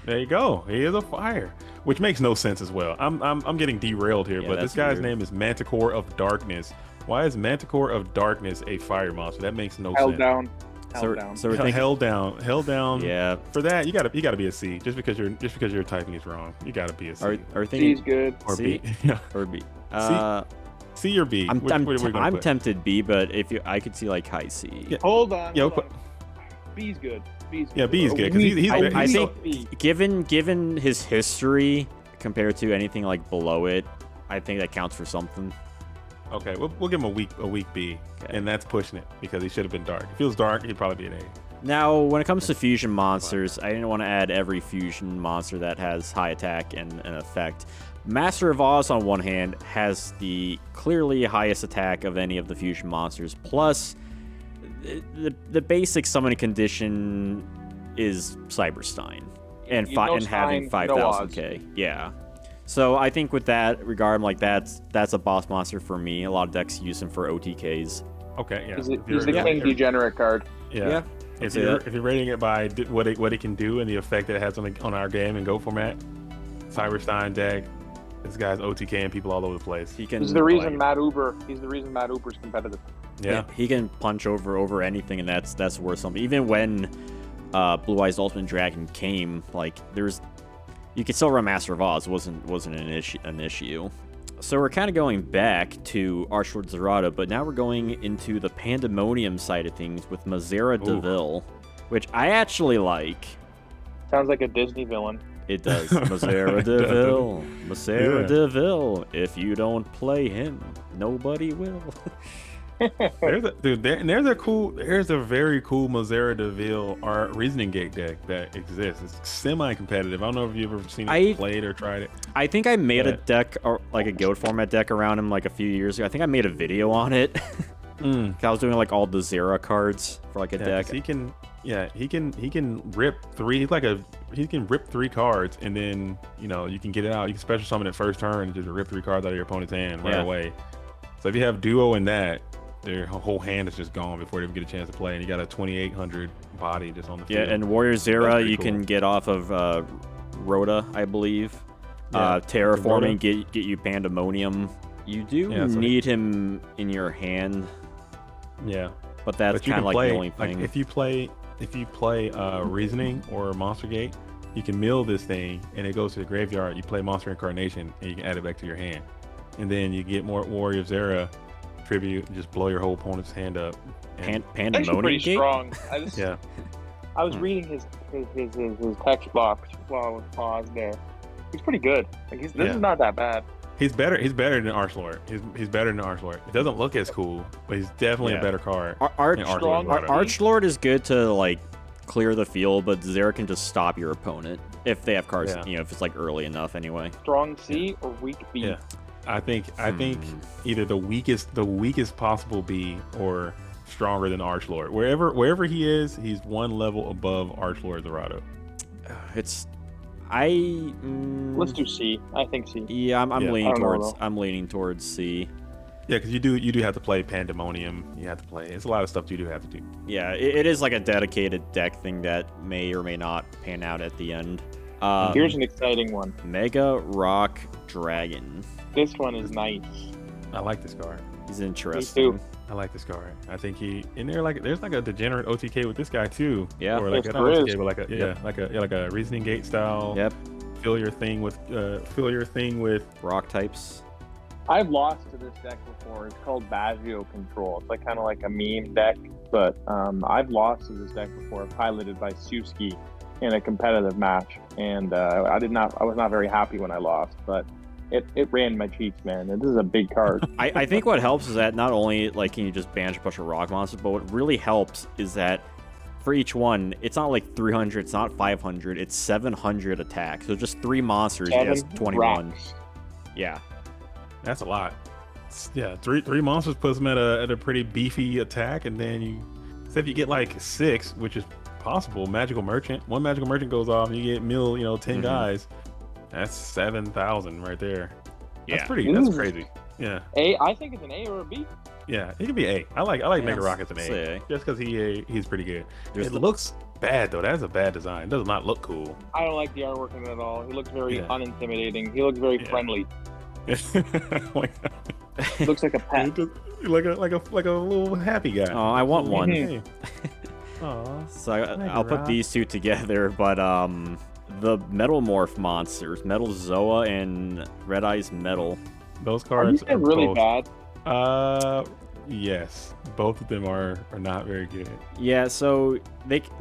There you go. He is a fire, which makes no sense as well. I'm getting derailed here, but this guy's name is Manticore of Darkness. Why is Manticore of Darkness a fire monster? That makes no sense. Down. So we're thinking, held down. Yeah. For that, you gotta be a C. Just because your typing is wrong, you gotta be a C. Are thinking C's good. Or C? B. Yeah. Or B. C or B. I'm tempted B, but I could see like high C. Yeah. Hold on. B's good. Yeah, B is good because I think given his history compared to anything like below it, I think that counts for something. Okay, we'll give him a weak B, and that's pushing it because he should have been dark. If he was dark, he'd probably be an A. Now, when it comes to fusion monsters, I didn't want to add every fusion monster that has high attack and an effect. Master of Oz, on one hand, has the clearly highest attack of any of the fusion monsters. Plus, the basic summoning condition is Cyberstein, and having 5,000k. Yeah. So I think with that regard, like that's a boss monster for me. A lot of decks use him for OTKs. Okay, yeah. He's the King Degenerate card. Yeah. If you're rating it by what it can do and the effect that it has on our game and Goat format, Cyberstein deck, this guy's OTKing people all over the place. He's the reason Matt Uber's competitive. Yeah, he can punch over anything, and that's worth something. Even when Blue Eyes Ultimate Dragon came, like you could still run Master of Oz. Wasn't an issue. So we're kind of going back to Archlord Zerata, but now we're going into the Pandemonium side of things with Mazera DeVille, which I actually like. Sounds like a Disney villain. It does. Mazera DeVille. Mazera DeVille. If you don't play him, nobody will. There's a very cool Mazera DeVille Reasoning Gate deck that exists. It's semi-competitive. I don't know if you've ever seen it played or tried it. I think I made a deck, or like a Goat format deck around him like a few years ago. I think I made a video on it. I was doing like all the Zera cards for like a deck. He can rip three. He can rip 3 cards, and then you can get it out. You can special summon it first turn and just rip 3 cards out of your opponent's hand right away. So if you have duo in that, their whole hand is just gone before they even get a chance to play, and you got a 2,800 body just on the field. Yeah, and Warrior Zera you can get off of Rhoda, I believe. Terraforming get you Pandemonium. You do need him in your hand. Yeah, but that's kind of like the only thing. Like if you play Reasoning or Monster Gate, you can mill this thing, and it goes to the graveyard. You play Monster Incarnation, and you can add it back to your hand, and then you get more Warrior Zera tribute and just blow your whole opponent's hand up. Pandemonium pretty Gate? strong. I was reading his text box while I was paused there. He's pretty good. Like this is not that bad. He's better than Archlord. He's better than Archlord. It doesn't look as cool, but he's definitely a better card. Archlord is good to like clear the field, but Zera can just stop your opponent if they have cards. If it's like early enough anyway. Strong C or weak B. Yeah. I think either the weakest possible B or stronger than Archlord. Wherever he is, he's one level above Archlord Dorado. Let's do C. I think C. Yeah, I'm leaning towards C. Yeah, because you do have to play Pandemonium. You have to play. It's a lot of stuff you do have to do. Yeah, it is like a dedicated deck thing that may or may not pan out at the end. Here's an exciting one. Mega Rock Dragon. This one is nice. I like this card. He's interesting. Me too. I like this card. I think there's like a degenerate OTK with this guy too. Yeah. Or like an OTK, but like a Reasoning Gate style. Yep. Fill your thing with rock types. I've lost to this deck before. It's called Baggio Control. It's like kind of like a meme deck, but I've lost to this deck before, piloted by Suski in a competitive match, and I was not very happy when I lost, but it ran my cheeks, man. And this is a big card. I think what helps is that not only like can you just banish a bunch of rock monsters, but what really helps is that for each one, it's not like 300, it's not 500, it's 700 attack. So just 3 monsters, yes, 21. Rocks. Yeah. That's a lot. Yeah, three monsters puts him at a pretty beefy attack, and then if you get like 6, which is possible, magical merchant. One magical merchant goes off, and you get 10 guys. That's 7,000 right there. Yeah, that's crazy. Yeah. I think it's an A or a B. Yeah, it could be A. I like Mega Rocket's an A, just because he's pretty good. It looks bad though. That's a bad design. It does not look cool. I don't like the artwork in it at all. He looks very unintimidating. He looks very friendly. He looks like a pet. like a little happy guy. Oh, I want one. Hey. Aww. So I'll put these two together, but the Metal Morph monsters, Metal Zoa and Red Eyes Metal. Those cards are really bad. Yes, both of them are not very good. Yeah, so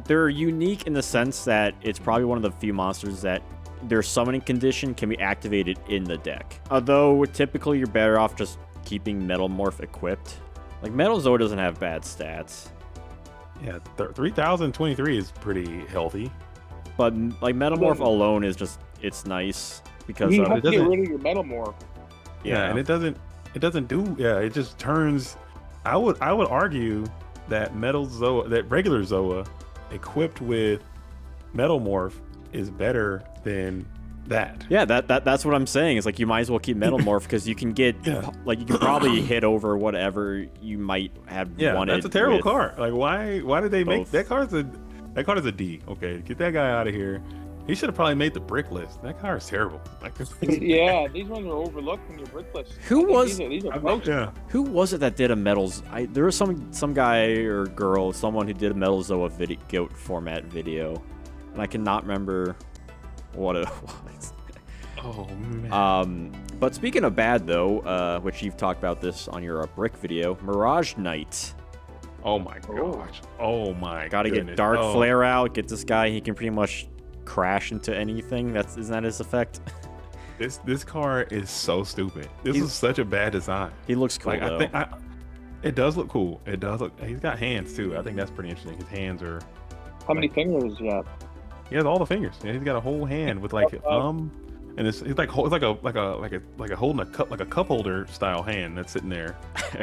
they're unique in the sense that it's probably one of the few monsters that their summoning condition can be activated in the deck. Although typically you're better off just keeping Metal Morph equipped. Like Metal Zoa doesn't have bad stats. Yeah, 3,023 is pretty healthy. But like Metal Morph alone is it's nice because you have to get rid of your Metal Morph. Yeah, and it doesn't do. Yeah, it just turns. I would argue that regular Zoa equipped with Metal Morph is better than that. Yeah, that's what I'm saying. Is like you might as well keep Metal Morph because you can get like you can probably hit over whatever you might have wanted. That's a terrible card. Like why did they make that card? That card is a D. Okay, get that guy out of here. He should have probably made the brick list. That card is terrible. Like, yeah, these ones are overlooked in your brick list. Who was? These are Who was it that did a Metals? There was some guy or girl, someone who did a Metal Zoa Goat Format video, and I cannot remember what it was. Oh man. But speaking of bad though, which you've talked about this on your brick video, Mirage Knight. Oh my gosh. Oh my. Gotta get Dark Flare out. Get this guy. He can pretty much crash into anything. Isn't that his effect? This card is so stupid. This is such a bad design. He looks cool though. It does look cool. It does look. He's got hands too. I think that's pretty interesting. His hands are. How many fingers do you have? He has all the fingers. Yeah, he's got a whole hand with like a thumb, and it's like a holding a cup, like a cup holder style hand that's sitting there.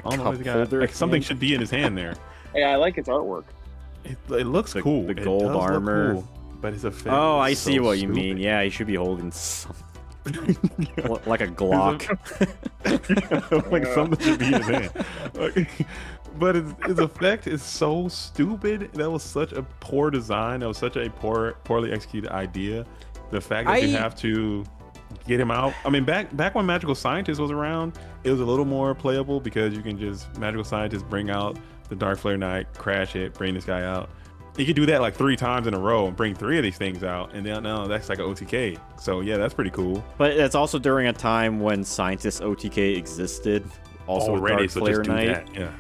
Like something should be in his hand there. Hey, I like its artwork. It looks cool. The gold armor. Cool, but his effect. Oh, I see what you mean. Yeah, he should be holding something. Like a Glock. Like something should be in his hand. But his effect is so stupid. That was such a poor design. That was such a poorly executed idea. The fact that you have to get him out. I mean, back when Magical Scientist was around, it was a little more playable because you can just Magical Scientist bring out the Dark Flare Knight, crash it, bring this guy out. You could do that like 3 times in a row and bring 3 of these things out, and now that's like an OTK. So yeah, that's pretty cool. But it's also during a time when Scientist OTK existed. Also already, Dark Flare Knight. Yeah.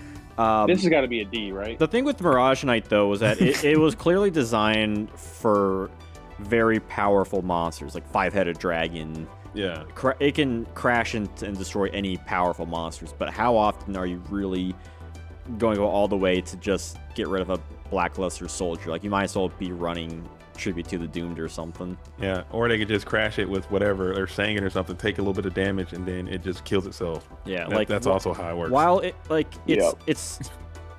This has got to be a D, right? The thing with Mirage Knight though was that it was clearly designed for very powerful monsters, like 5-headed dragon. Yeah. It can crash and destroy any powerful monsters, but how often are you really going to go all the way to just get rid of a Blackluster soldier? Like, you might as well be running Tribute to the Doomed or something. Yeah, or they could just crash it with whatever, or Sangin or something, take a little bit of damage, and then it just kills itself. Yeah, that's also how it works. While its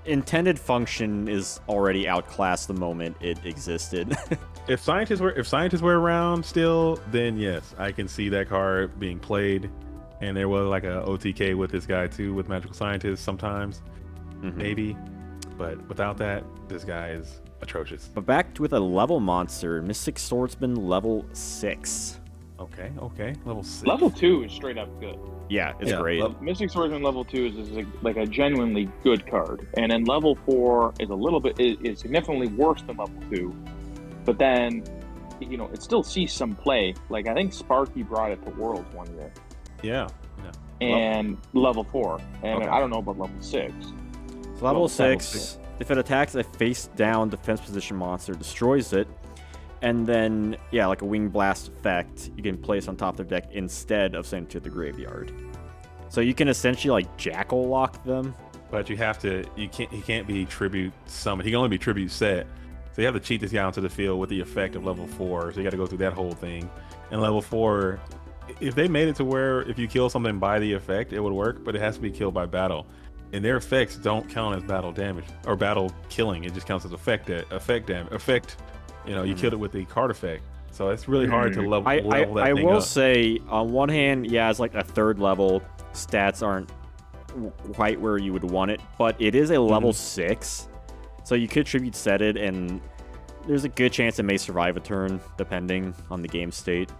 intended function is already outclassed the moment it existed. If scientists were around still, then yes, I can see that card being played. And there was like a OTK with this guy too, with Magical Scientists sometimes, maybe. But without that, this guy is atrocious. But back with a level monster, Mystic Swordsman level 6. Okay, level 6. Level 2 is straight up good. Yeah, it's great. Mystic Swordsman level 2 is like a genuinely good card, and then level 4 is a little bit is significantly worse than level 2. But then, it still sees some play. Like I think Sparky brought it to Worlds one year. Yeah. And level 4, and I don't know about level 6. So level 6, if it attacks a face-down defense position monster, destroys it, and then, like a Wing Blast effect, you can place on top of their deck instead of sending it to the graveyard. So you can essentially, like, Jackal lock them. But he can't be tribute summoned. He can only be tribute set. So you have to cheat this guy onto the field with the effect of level 4. So you got to go through that whole thing. And level 4, if they made it to where if you kill something by the effect, it would work, but it has to be killed by battle. And their effects don't count as battle damage or battle killing. It just counts as effect damage. You know, you killed it with the card effect. So it's really hard to level that thing up. I will say, on one hand, yeah, it's like a third level. Stats aren't quite where you would want it, but it is a level 6. So you could tribute set it, and there's a good chance it may survive a turn, depending on the game state.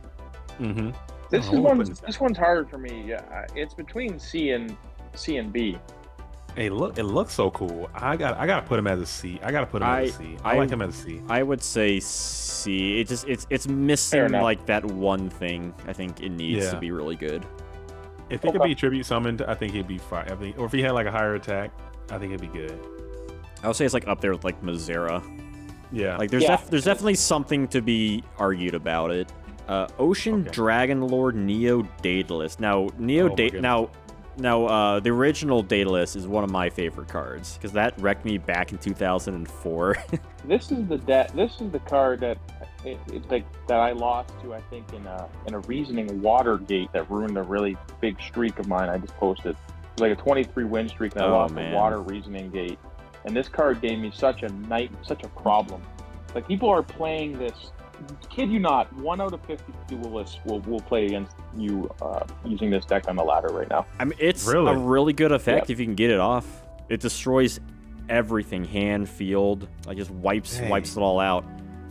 This one's harder for me. Yeah, it's between C and B. Hey, look! It looks so cool. I gotta put him as a C. I like him as a C. I would say C. It's missing like that one thing. I think it needs to be really good. If it could be tribute summoned, I think he'd be fine. Or if he had like a higher attack, I think it'd be good. I would say it's like up there with like Mazera. Yeah. Like there's definitely something to be argued about it. Ocean Dragon Lord Neo Daedalus. Now the original Daedalus is one of my favorite cards because that wrecked me back in 2004. This is the card that that I lost to, I think, in a reasoning Watergate that ruined a really big streak of mine. I just posted. It was like a 23 win streak, and I lost the Water Reasoning Gate. And this card gave me such a problem. Like, people are playing this. Kid you not, 1 out of 50 duelists will play against you using this deck on the ladder right now. I mean, it's a really good effect if you can get it off. It destroys everything, hand, field, like just wipes it all out.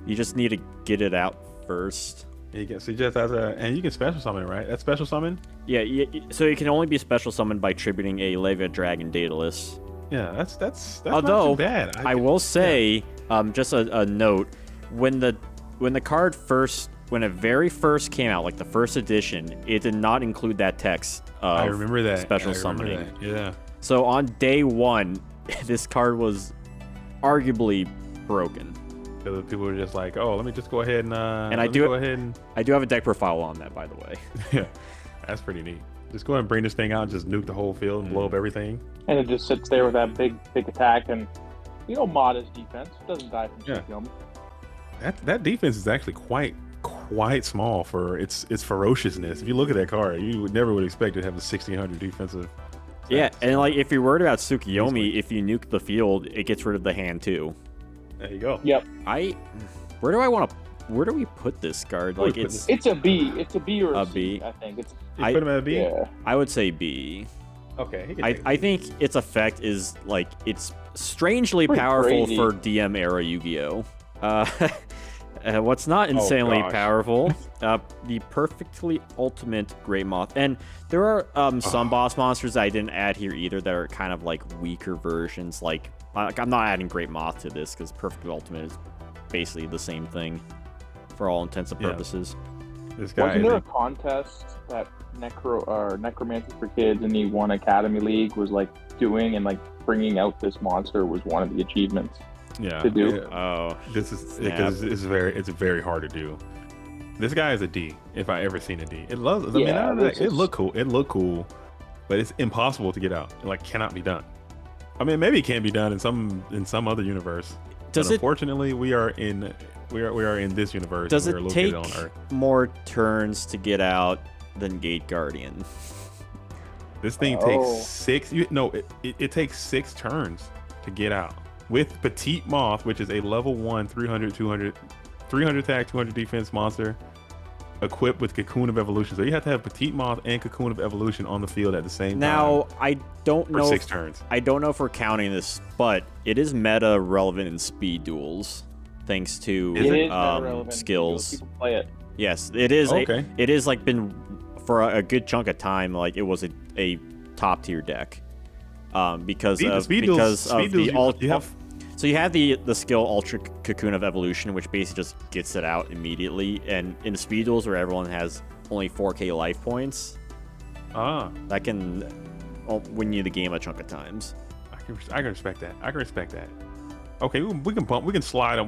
You just need to get it out first. You can and you can special summon it, right? That's special summon? Yeah, so it can only be special summoned by tributing a Leva Dragon Daedalus. Yeah, that's Although, not too bad. I will say, just a note, when the card very first came out, like the first edition, it did not include that text of I remember that. special summoning. That. Yeah. So on day one, this card was arguably broken. So people were just like, "Oh, let me just go ahead and I do have a deck profile on that, by the way. Yeah, that's pretty neat. Just go ahead and bring this thing out and just nuke the whole field and blow up everything. And it just sits there with that big attack, and Mada's defense doesn't die from Yugioh. That defense is actually quite small for its ferociousness. If you look at that card, you never would expect it to have a 1600 defensive. Yeah, and like if you're worried about Tsukuyomi, if you nuke the field, it gets rid of the hand too. There you go. Yep. Where do we put this card? Like it's a B. It's a B or a B. C, I think. You put him at a B? Yeah. I would say B. Okay. I think its effect is like it's strangely powerful crazy for DM era Yu-Gi-Oh. What's not insanely powerful? The perfectly ultimate Great Moth, and there are some boss monsters that I didn't add here either that are kind of like weaker versions. Like I'm not adding Great Moth to this because perfectly ultimate is basically the same thing for all intents and purposes. This guy wasn't there a contest that Necromancy for Kids in the One Academy League was like doing, and like bringing out this monster was one of the achievements. Yeah. To do. Oh, this is because it's very hard to do. This guy is a D. If I ever seen a D, it looked cool. It looked cool, but it's impossible to get out. It like cannot be done. I mean, maybe it can be done in some other universe. Unfortunately, we are in this universe. Does and it we're take located on Earth. more turns to get out than Gate Guardian? This thing takes 6. It takes 6 turns to get out. With Petite Moth, which is a level 1, 300 attack, 200 defense monster, equipped with Cocoon of Evolution. So you have to have Petite Moth and Cocoon of Evolution on the field at the same time. Now, I don't know. For 6 turns. I don't know if we're counting this, but it is meta relevant in speed duels, thanks to skills. People play it. Yes, it is. Okay. It is like been for a good chunk of time. Like it was a top tier deck. Because of the so you have the skill Ultra Cocoon of Evolution, which basically just gets it out immediately, and in speed duels where everyone has only 4k life points, that can win you the game a chunk of times. I can respect that. Okay, we can slide him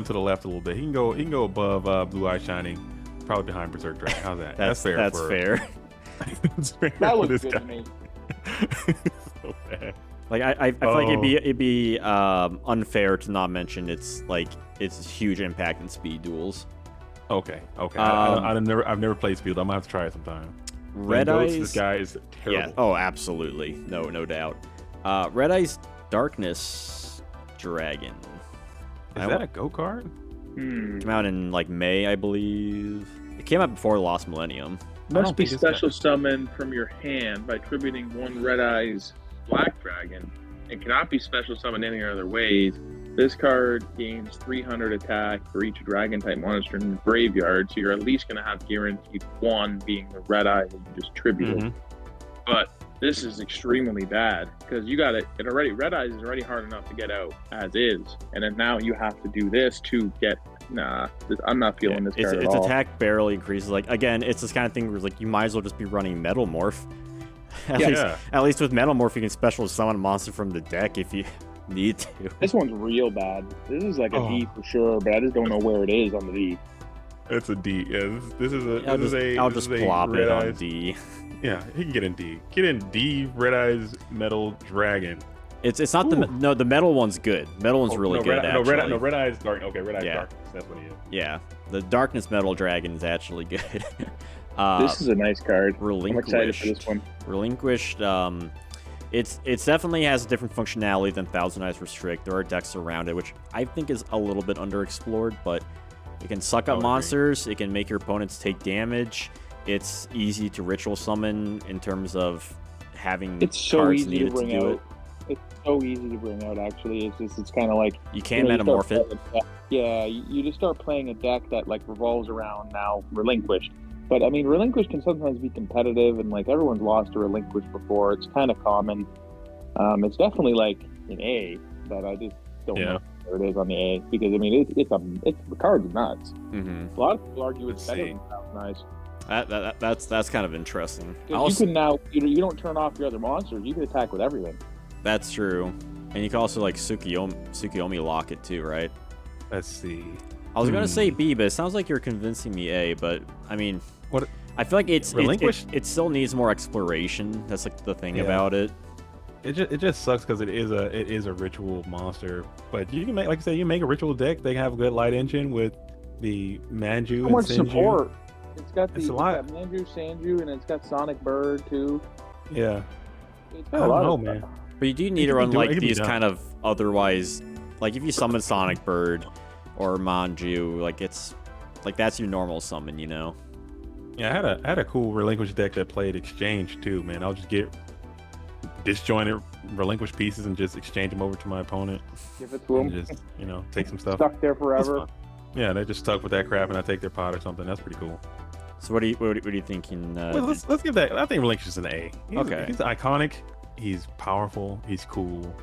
to the left a little bit. He can go above Blue Eye Shining, probably behind Berserk Dragon. How's that? That's fair. That's fair. That's fair. That looks good to me. So bad. Like I feel like it'd be unfair to not mention its huge impact in speed duels. Okay. I've never played Field. I'm gonna have to try it sometime. Red Goats, Eyes. This guy is terrible. Yeah. Oh, absolutely. No doubt. Red Eyes Darkness Dragon. Is that a Goat card? Came out in like May, I believe. It came out before Lost Millennium. Must be special summoned from your hand by tributing one Red Eyes Black Dragon. It cannot be special summoned any other ways. This card gains 300 attack for each dragon type monster in the graveyard, so you're at least going to have guaranteed one being the Red Eye that you just tributed. But this is extremely bad because you got it already. Red Eyes is already hard enough to get out as is, and then now you have to do this to get. I'm not feeling this card at all. Its attack barely increases. Like again, it's this kind of thing where like you might as well just be running Metal Morph. At least with Metal Morph, you can special summon a monster from the deck if you need to. This one's real bad. This is like a D for sure, but I just don't know where it is on the D. It's a D. Yeah, this is a. I'll just plop it on D. Yeah, he can get in D. Get in D. Red Eyes Metal Dragon. It's not the metal one's good. Metal one's really good. Red Eyes Dark. Okay, Red Eyes Dark. That's what he is. Yeah, the Darkness Metal Dragon is actually good. This is a nice card. I'm excited for this one. Relinquished. It's definitely has a different functionality than Thousand Eyes Restrict. There are decks around it, which I think is a little bit underexplored, but it can suck up monsters. It can make your opponents take damage. It's easy to ritual summon in terms of having cards needed to do it. It's so easy to bring out, actually. It's kind of like... You can metamorph it. Yeah, you just start playing a deck that like revolves around now Relinquished. But, I mean, Relinquished can sometimes be competitive, and like everyone's lost to Relinquished before. It's kind of common. It's definitely like an A, but I just don't know where it is on the A. Because, I mean, the card's nuts. A lot of people argue it's better than Thousand Eyes. That's kind of interesting. You can now, you don't turn off your other monsters. You can attack with everything. That's true. And you can also like Tsukiyomi lock it too, right? Let's see. I was gonna say B, but it sounds like you're convincing me A. But I mean, what? I feel like Relinquished? It still needs more exploration. That's like the thing about it. It just sucks because it is a ritual monster. But you can make, like I said, you make a ritual deck. They have a good light engine with the Manju and much Senju. Support. It's got Manju, Sanju, and it's got Sonic Bird too. Yeah. I don't know, man. But you do need to run like these kind of otherwise, like if you summon Sonic Bird or Manju, like it's like that's your normal summon, you know. Yeah, I had a cool Relinquished deck that played Exchange too, man. I'll just get disjointed Relinquished pieces and just exchange them over to my opponent. Give it to them. And just take some stuff. Stuck there forever. Yeah, they're just stuck with that crap, and I take their pot or something. That's pretty cool. So what are you thinking? Let's give that. I think Relinquished is an A. He's iconic. He's powerful. He's cool.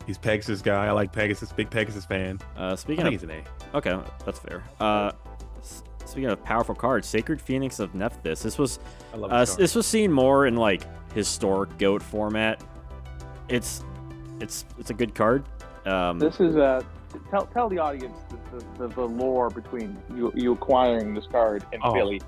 He's Pegasus guy. I like Pegasus. Big Pegasus fan. I think he's an A. Okay, that's fair. Speaking of powerful cards, Sacred Phoenix of Nephthys. This was seen more in like historic Goat format. It's a good card. This is tell the audience the lore between you acquiring this card in Philly.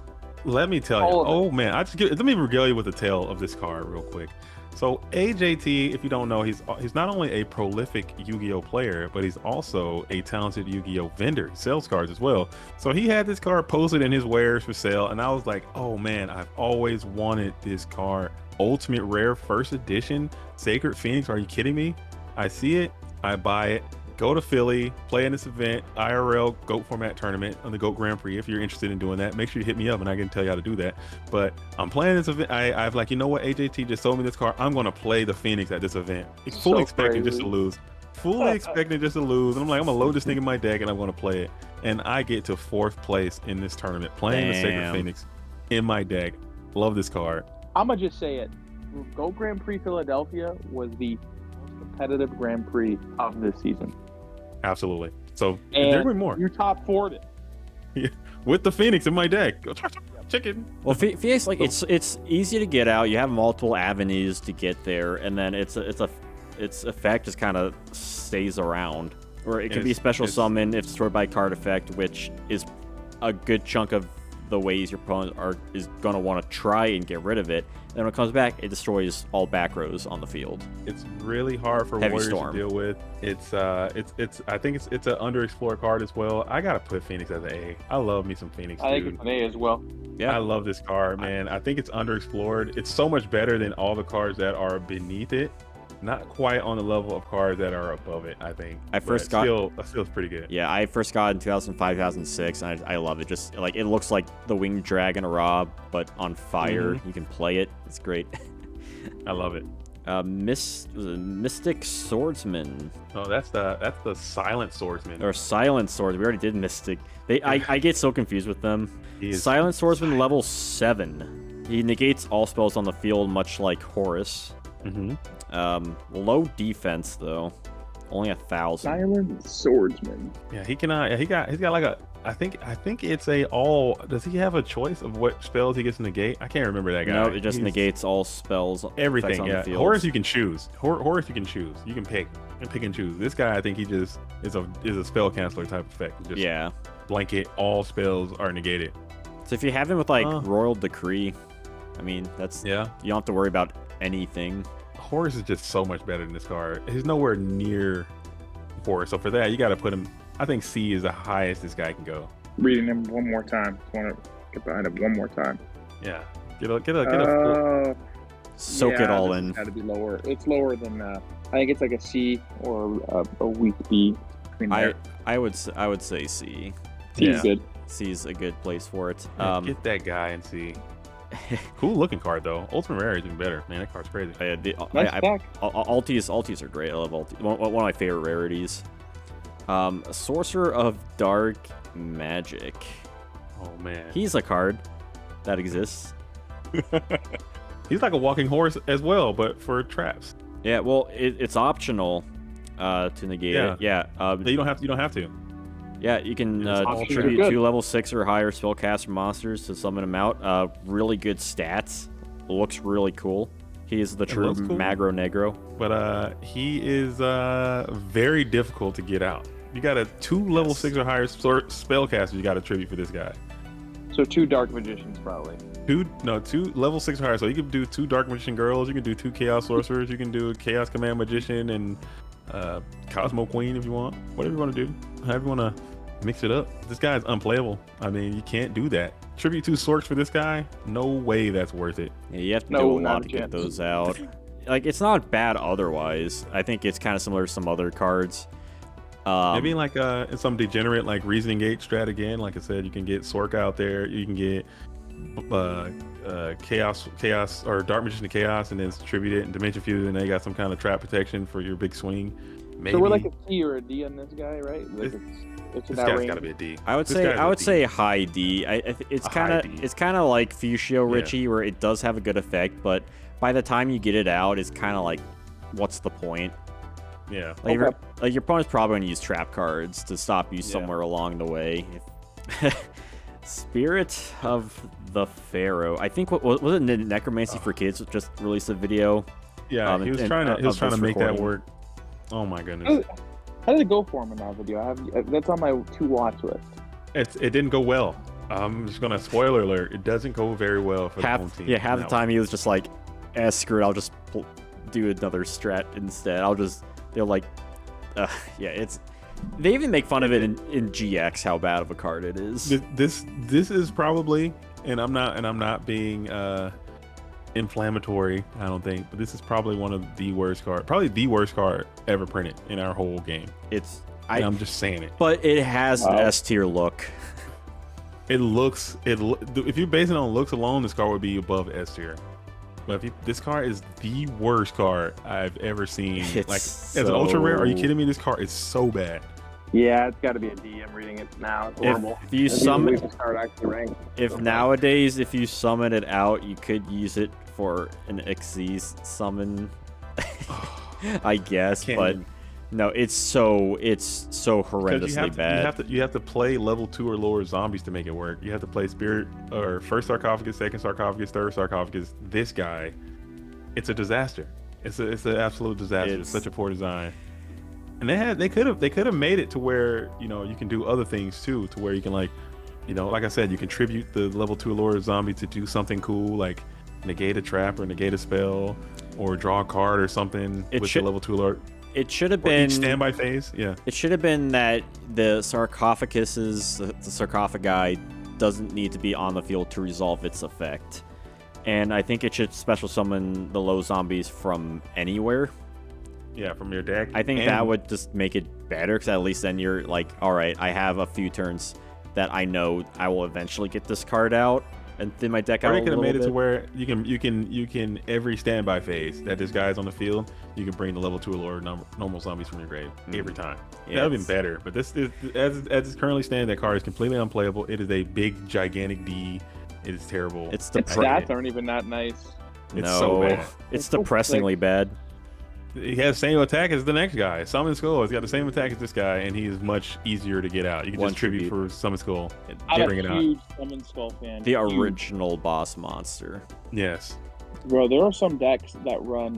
Let me tell you. Oh man, let me regale you with the tale of this card real quick. So AJT, if you don't know, he's not only a prolific Yu-Gi-Oh player, but he's also a talented Yu-Gi-Oh vendor. He sells cards as well. So he had this card posted in his wares for sale, and I was like, oh man, I've always wanted this card. Ultimate Rare First Edition, Sacred Phoenix, are you kidding me? I see it, I buy it, go to Philly, play in this event, IRL Goat Format tournament on the Goat Grand Prix. If you're interested in doing that, make sure you hit me up and I can tell you how to do that. But I'm playing this event. I've like, you know what, AJT just sold me this card. I'm going to play the Phoenix at this event. Fully expecting just to lose. Fully expecting just to lose. And I'm like, I'm going to load this thing in my deck and I'm going to play it. And I get to 4th place in this tournament playing the Sacred Phoenix in my deck. Love this card. I'm going to just say it. Goat Grand Prix Philadelphia was the most competitive Grand Prix of this season. Absolutely. So there will be more. You top 4'd it. Yeah, with the Phoenix in my deck. Chicken. Well, Phoenix, like it's easy to get out. You have multiple avenues to get there, and then its effect just kind of stays around. Or it can be special summon if stored by card effect, which is a good chunk of the ways your opponent is going to want to try and get rid of it. And when it comes back, it destroys all back rows on the field. It's really hard for Heavy Warriors Storm. to deal with. It's I think it's an underexplored card as well. I gotta put Phoenix as an A. I love me some Phoenix, I think dude. it's an A as well. Yeah. I love this card, man. I think it's underexplored. It's so much better than all the cards that are beneath it. Not quite on the level of cards that are above it, I think. I first got- still it's pretty good. Yeah, I first got it in 2005, 2006, and I love it. Just like it looks like the Winged Dragon Arab, but on fire. You can play it. It's great. I love it. Mystic Swordsman Oh, that's the Silent Swordsman. or Silent Swords. We already did Mystic. I get so confused with them. He is Silent Swordsman level 7. He negates all spells on the field, much like Horus. Low defense though, only 1,000. Silent Swordsman. Yeah, he cannot. He's got like a. I think it's a all. Does he have a choice of what spells he gets to negate? I can't remember that guy. No, it just negates all spells. effects everything. on Yeah, the field. Horus you can choose. Horus you can choose. You can pick and choose. This guy, I think he just is a spell canceller type effect. Just Yeah. blanket all spells are negated. So if you have him with like Royal Decree, I mean that's you don't have to worry about anything. Horus is just so much better than this card. He's nowhere near Horus. So for that, you got to put him. I think C is the highest this guy can go. Reading him one more time. Just want to get behind him one more time. Yeah, get a. Soak it all in. Got to be lower. It's lower than. I think it's like a C or a weak B. I would say C. C is good. C is a good place for it. Get that guy and C. Cool looking card though. Ultimate Rare is even better. Man, that card's crazy. Altis are great. I love Altis. One of my favorite rarities. Sorcerer of Dark Magic. Oh man, he's a card that exists. He's like a walking horse as well, but for traps. Yeah, well, it's optional to negate it. Yeah, you don't have to. Yeah, you can tribute 2 level 6 or higher spellcaster monsters to summon them out. Really good stats. Looks really cool. He is the true Magro Negro. But he is very difficult to get out. You got a 2 level 6 or higher spellcaster you got to tribute for this guy. So 2 Dark Magicians probably. 2 level 6 or higher. So you can do 2 Dark Magician girls. You can do 2 Chaos Sorcerers. You can do Chaos Command Magician and Cosmo Queen if you want. Whatever you want to do. However you want to mix it up. This guy is unplayable. I mean, you can't do that. Tribute 2 Sorcs for this guy? No way that's worth it. Yeah, you have to do a lot to get those out. Like, it's not bad otherwise. I think it's kind of similar to some other cards. Maybe like some degenerate like Reasoning Gate strat again. Like I said, you can get Sorc out there. You can get Chaos or Dark Magician to Chaos and then tribute it and Dimension Fuse, and they got some kind of trap protection for your big swing. Maybe. So we're like a C or a D on this guy, right? Like it's this guy's got to be a D. I would say high D. It's kind of like Fushio Richie, where it does have a good effect, but by the time you get it out, it's kind of like, what's the point? Yeah. Like your opponent's probably gonna use trap cards to stop you somewhere along the way. Spirit of the Pharaoh. I think was it Necromancy for Kids just released a video. Yeah, he was trying to make that work. Oh my goodness. How did it go for him in that video? That's on my to watch list. It didn't go well. I'm just gonna spoiler alert. It doesn't go very well for the home team. Yeah, half the time he was just like, screw it, I'll just do another strat instead. They're like, it's. They even make fun of it in GX how bad of a card it is. This is probably, and I'm not being inflammatory. I don't think, but this is probably one of the worst card ever printed in our whole game. I'm just saying it. But it has an S tier look. If you base it on looks alone, this card would be above S tier. But this card is the worst card I've ever seen. As an ultra rare, are you kidding me? This card is so bad. Yeah, it's got to be a D. I'm reading it now. It's horrible. If you summon, this card actually ranked. Nowadays, if you summon it out, you could use it for an Xyz summon, I guess. But no, it's so horrendously bad. You have to play level 2 or lower zombies to make it work. You have to play Spirit or first sarcophagus, second sarcophagus, third sarcophagus. This guy, it's a disaster. It's an absolute disaster. It's such a poor design. And they could have made it to where you can do other things too, to where you can like I said, you can tribute the level 2 or lower zombie to do something cool. Like negate a trap or negate a spell or draw a card or something with the level 2 alert. It should have Or been each standby phase. Yeah. It should have been that the sarcophagi doesn't need to be on the field to resolve its effect. And I think it should special summon the low zombies from anywhere. Yeah, from your deck. I think that would just make it better, because at least then you're like, all right, I have a few turns that I know I will eventually get this card out and thin my deck out a little bit. Could have made it to where you can every standby phase that this guy's on the field, you can bring the level 2 or normal zombies from your grave every time. Yeah, that would have been better. But this is, as it's currently standing, that card is completely unplayable. It is a big, gigantic D. It is terrible. Its stats aren't even that nice. It's so bad. It's depressingly bad. He has the same attack as the next guy. Summon Skull has got the same attack as this guy, and he is much easier to get out. You can just tribute for Summon Skull and bring it out. I'm a huge Summon Skull fan. The original boss monster. Yes. Bro, there are some decks that run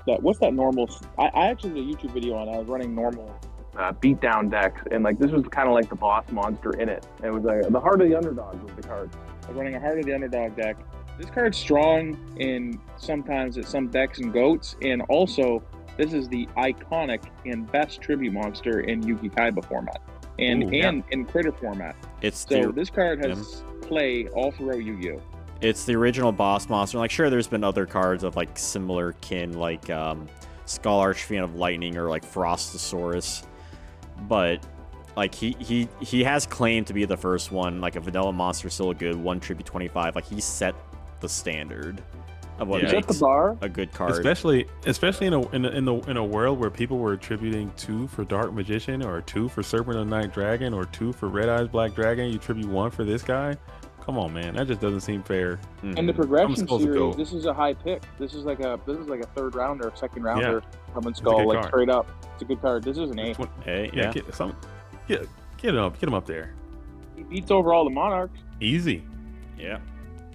what's that normal? I actually did a YouTube video on. I was running normal beatdown decks, and like this was kind of like the boss monster in it. It was like the Heart of the Underdog was the card. I was running a Heart of the Underdog deck. This card's strong in sometimes at some decks and goats, and also this is the iconic and best tribute monster in Yu-Gi Kaiba format and in critter format. This card has play all throughout Yu-Gi-Oh. It's the original boss monster. Like, sure, there's been other cards of like similar kin, like Skull Archfiend of Lightning or like Frostosaurus, but like he has claimed to be the first one. Like a vanilla monster, still a good 1 tribute 25. Like he set the standard of what makes the bar? A good card. Especially in a world where people were attributing 2 for Dark Magician or 2 for Serpent of the Night Dragon or 2 for Red Eyes Black Dragon. You tribute 1 for this guy. Come on, man, that just doesn't seem fair. And the progression series, this is a high pick. This is like a third rounder, second rounder. Summon Skull, like card. Straight up. It's a good card. This is an A. Yeah. Get him up there. He beats over all the Monarchs. Easy. Yeah.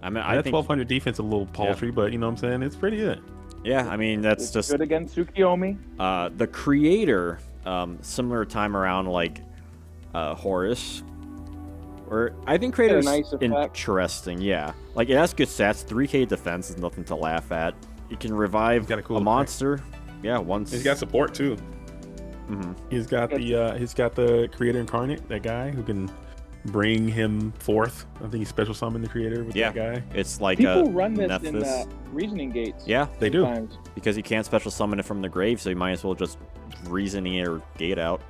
I mean, I think 1200 defense a little paltry, but you know what I'm saying? It's pretty good. Yeah, I mean, it's just good against Tsukiyomi. The creator, similar time around like Horus. Or I think creator's interesting, yeah. Like it has good stats. 3k defense is nothing to laugh at. You can revive a monster. Yeah, once. He's got support too. He's got the creator incarnate, that guy who can bring him forth. I think he special summoned the creator with that guy. It's like people run this in reasoning gates. Yeah, they do. Because you can't special summon it from the grave, so you might as well just reasoning it or gate out.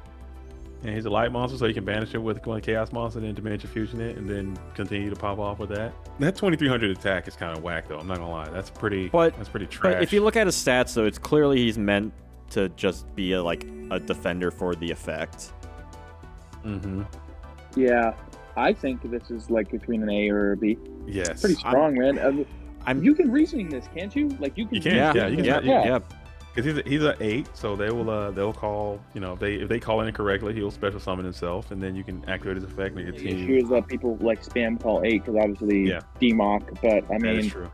And he's a light monster, so you can banish it with one chaos monster, then dimension fusion it, and then continue to pop off with that. That 2300 attack is kind of whack, though. I'm not gonna lie, that's pretty trash. But if you look at his stats, though, it's clearly he's meant to just be a defender for the effect. Yeah, I think this is like between an A or a B. Yes, pretty strong, man. You can reasoning this, can't you? Like you can. Yeah. Because he's an 8, so they'll call, if they call in incorrectly, he'll special summon himself, and then you can activate his effect and continue. The issue is that people like spam call 8 because obviously DMOC, but I mean, that is true.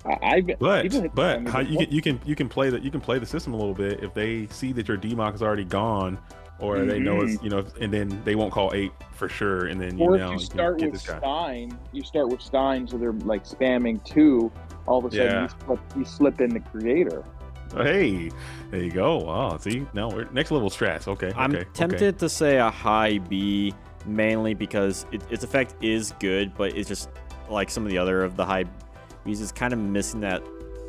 But how you can play the system a little bit if they see that your DMOC is already gone, or they know it's and then they won't call 8 for sure, and then if you start with Stein, so they're like spamming 2. All of a sudden you slip in the creator. Hey, there you go. Wow, see, now we're next level strats. Okay, I'm tempted to say a high B, mainly because its effect is good, but it's just like some of the other of the high B's is kind of missing that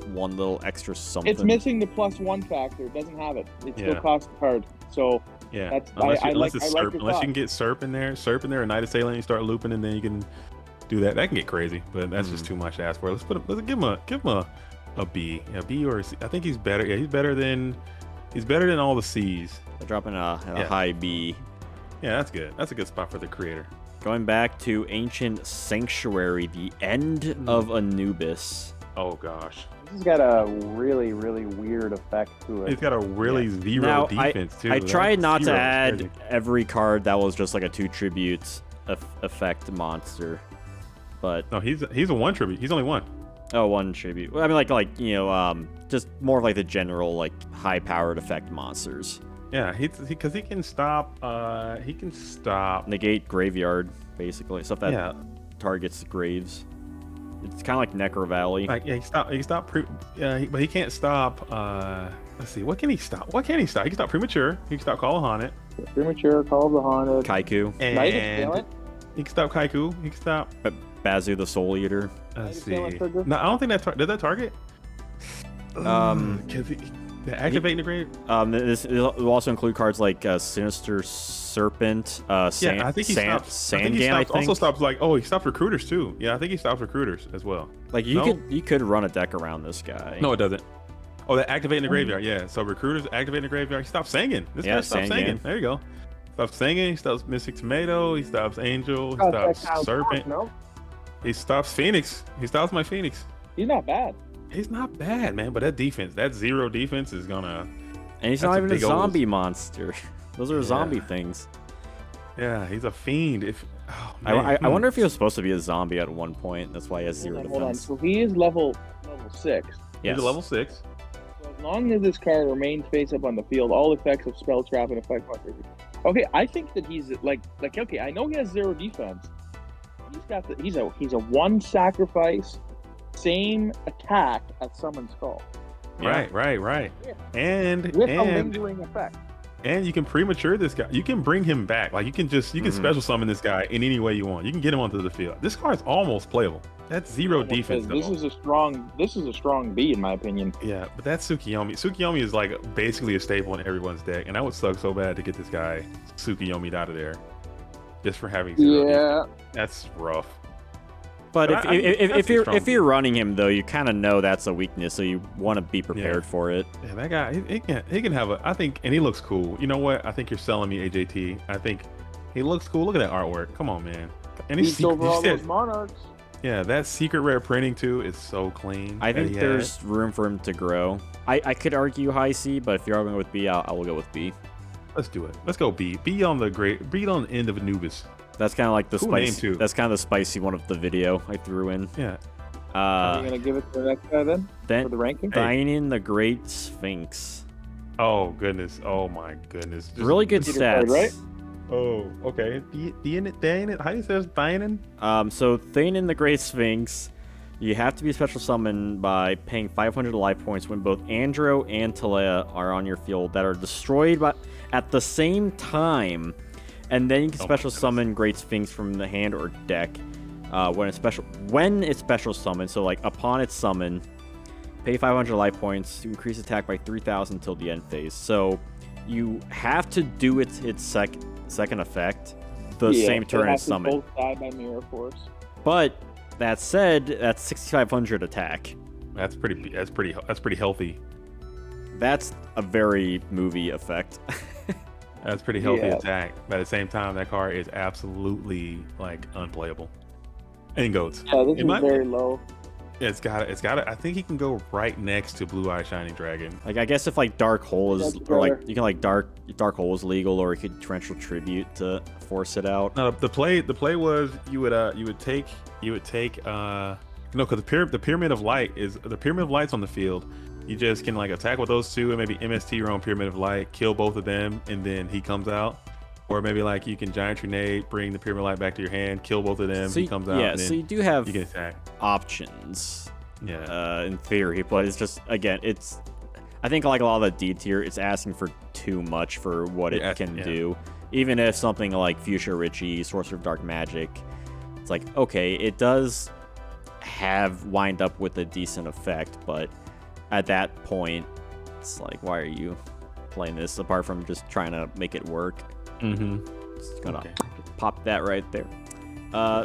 one little extra something. It's missing the +1 factor. It doesn't have it. It still costs the card. So that's unless you can get Serp in there, and Night Assailant, and you start looping, and then you can do that. That can get crazy, but that's just too much to ask for. Let's give him a B, B or a C. I think he's better. Yeah, he's better than all the C's. Dropping a high B. Yeah, that's good. That's a good spot for the creator. Going back to Ancient Sanctuary, the end of Anubis. Oh gosh, this has got a really, really weird effect to it. It's got a really zero defense too. I tried not to add every card that was just like a 2 tribute effect monster, but no, he's a 1 tribute. He's only 1. Oh, 1 tribute. I mean, just more of like the general like high-powered effect monsters. Yeah, because he can stop. Negate graveyard, basically stuff that targets graves. It's kind of like Necro Valley. Like yeah, he can stop but he can't stop. Let's see, what can he stop? He can stop premature. He can stop Call of Haunted. Premature, Call of the Haunted. Kaiku. And he can stop Kaiku. He can stop Bazu the Soul Eater. Let's see. No, I don't think did that target. The activating the grave. This will also include cards like Sinister Serpent, I think he stops. Sandgan. I think also stops he stops recruiters too. Yeah, I think he stops recruiters as well. Like you could run a deck around this guy. No, it doesn't. Oh, that activating the graveyard. Yeah, so recruiters activating the graveyard. He stops singing. This guy stops singing. There you go. Stops singing. He stops Mystic Tomato. He stops Angel. He stops Serpent. He stops Phoenix. He stops my Phoenix. He's not bad. He's not bad, man. But that defense, that 0 defense is gonna. And he's not even a zombie monster. Those are zombie things. Yeah, he's a fiend. I wonder if he was supposed to be a zombie at one point. That's why he has 0 defense. Hold on. So he is level 6. Yes. He's a level 6. So as long as this card remains face up on the field, all effects of spell trap and effect monsters. Okay, I think that he's like okay. I know he has 0 defense. He's a 1 sacrifice, same attack at Summon Skull. Right. Yeah. And with a lingering effect. And you can premature this guy. You can bring him back. Like you can special summon this guy in any way you want. You can get him onto the field. This card's almost playable. That's 0 defense. This is a strong B in my opinion. Yeah, but that's Tsukiyomi. Tsukiyomi is like basically a staple in everyone's deck, and that would suck so bad to get this guy Tsukiyomi'd out of there just for having 0 defense. That's rough. But if you're running him though, you kind of know that's a weakness, so you want to be prepared for it. Yeah, that guy he can have I think, and he looks cool. You know what? I think you're selling me AJT. I think he looks cool. Look at that artwork. Come on, man. And he's over all those Monarchs. Yeah, that secret rare printing too is so clean. I think there's room for him to grow. I could argue high C, but if you're arguing with B, I will go with B. Let's do it. Let's go B. B on the end of Anubis. That's kind of like the cool spicy. That's kind of the spicy one of the video I threw in. Yeah. Are you gonna give it to the next guy then for the ranking? Thainan the Great Sphinx. Oh goodness! Oh my goodness! Really good stats, right? Oh, okay. Thainan. How do you say Thainan? So Thainan the Great Sphinx, you have to be special summoned by paying 500 life points when both Andro and Talea are on your field that are destroyed at the same time. And then you can special summon Great Sphinx from the hand or deck when it's special summoned. So like upon its summon, pay 500 life points to increase attack by 3,000 until the end phase. So you have to do its second effect the same turn as summon. Both die by Mirror Force. But that said, that's 6,500 attack. That's pretty healthy. That's a very movie effect. That's pretty healthy attack. But at the same time, that card is absolutely like unplayable. And goats. Yeah, this is very low. It's got. I think he can go right next to Blue Eye Shining Dragon. Like I guess if like Dark Hole is, or like you can like Dark Hole is legal, or you could Torrential Tribute to force it out. No, the play was you would take because the Pyramid of Light's on the field. You just can like attack with those two and maybe MST your own Pyramid of Light, kill both of them, and then he comes out. Or maybe like you can Giant Grenade, bring the Pyramid of Light back to your hand, kill both of them, he comes out. Yeah, and then so you do have you can attack. Options. Yeah. In theory, but it's just again, I think like a lot of the D tier, it's asking for too much for what it can do. Even if something like Fuchsia Richie, Sorcerer of Dark Magic, it's like okay, it does wind up with a decent effect, but at that point, it's like, why are you playing this apart from just trying to make it work? Just gonna pop that right there.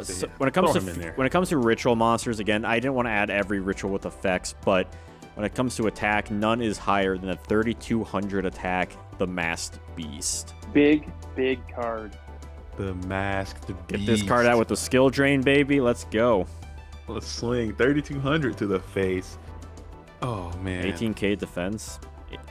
So when it comes to ritual monsters, again, I didn't want to add every ritual with effects, but when it comes to attack, none is higher than a 3,200 attack, the Masked Beast. Big card. The Masked Beast. Get this card out with the skill drain, baby. Let's go. Let's swing 3,200 to the face. Oh man. 18k defense,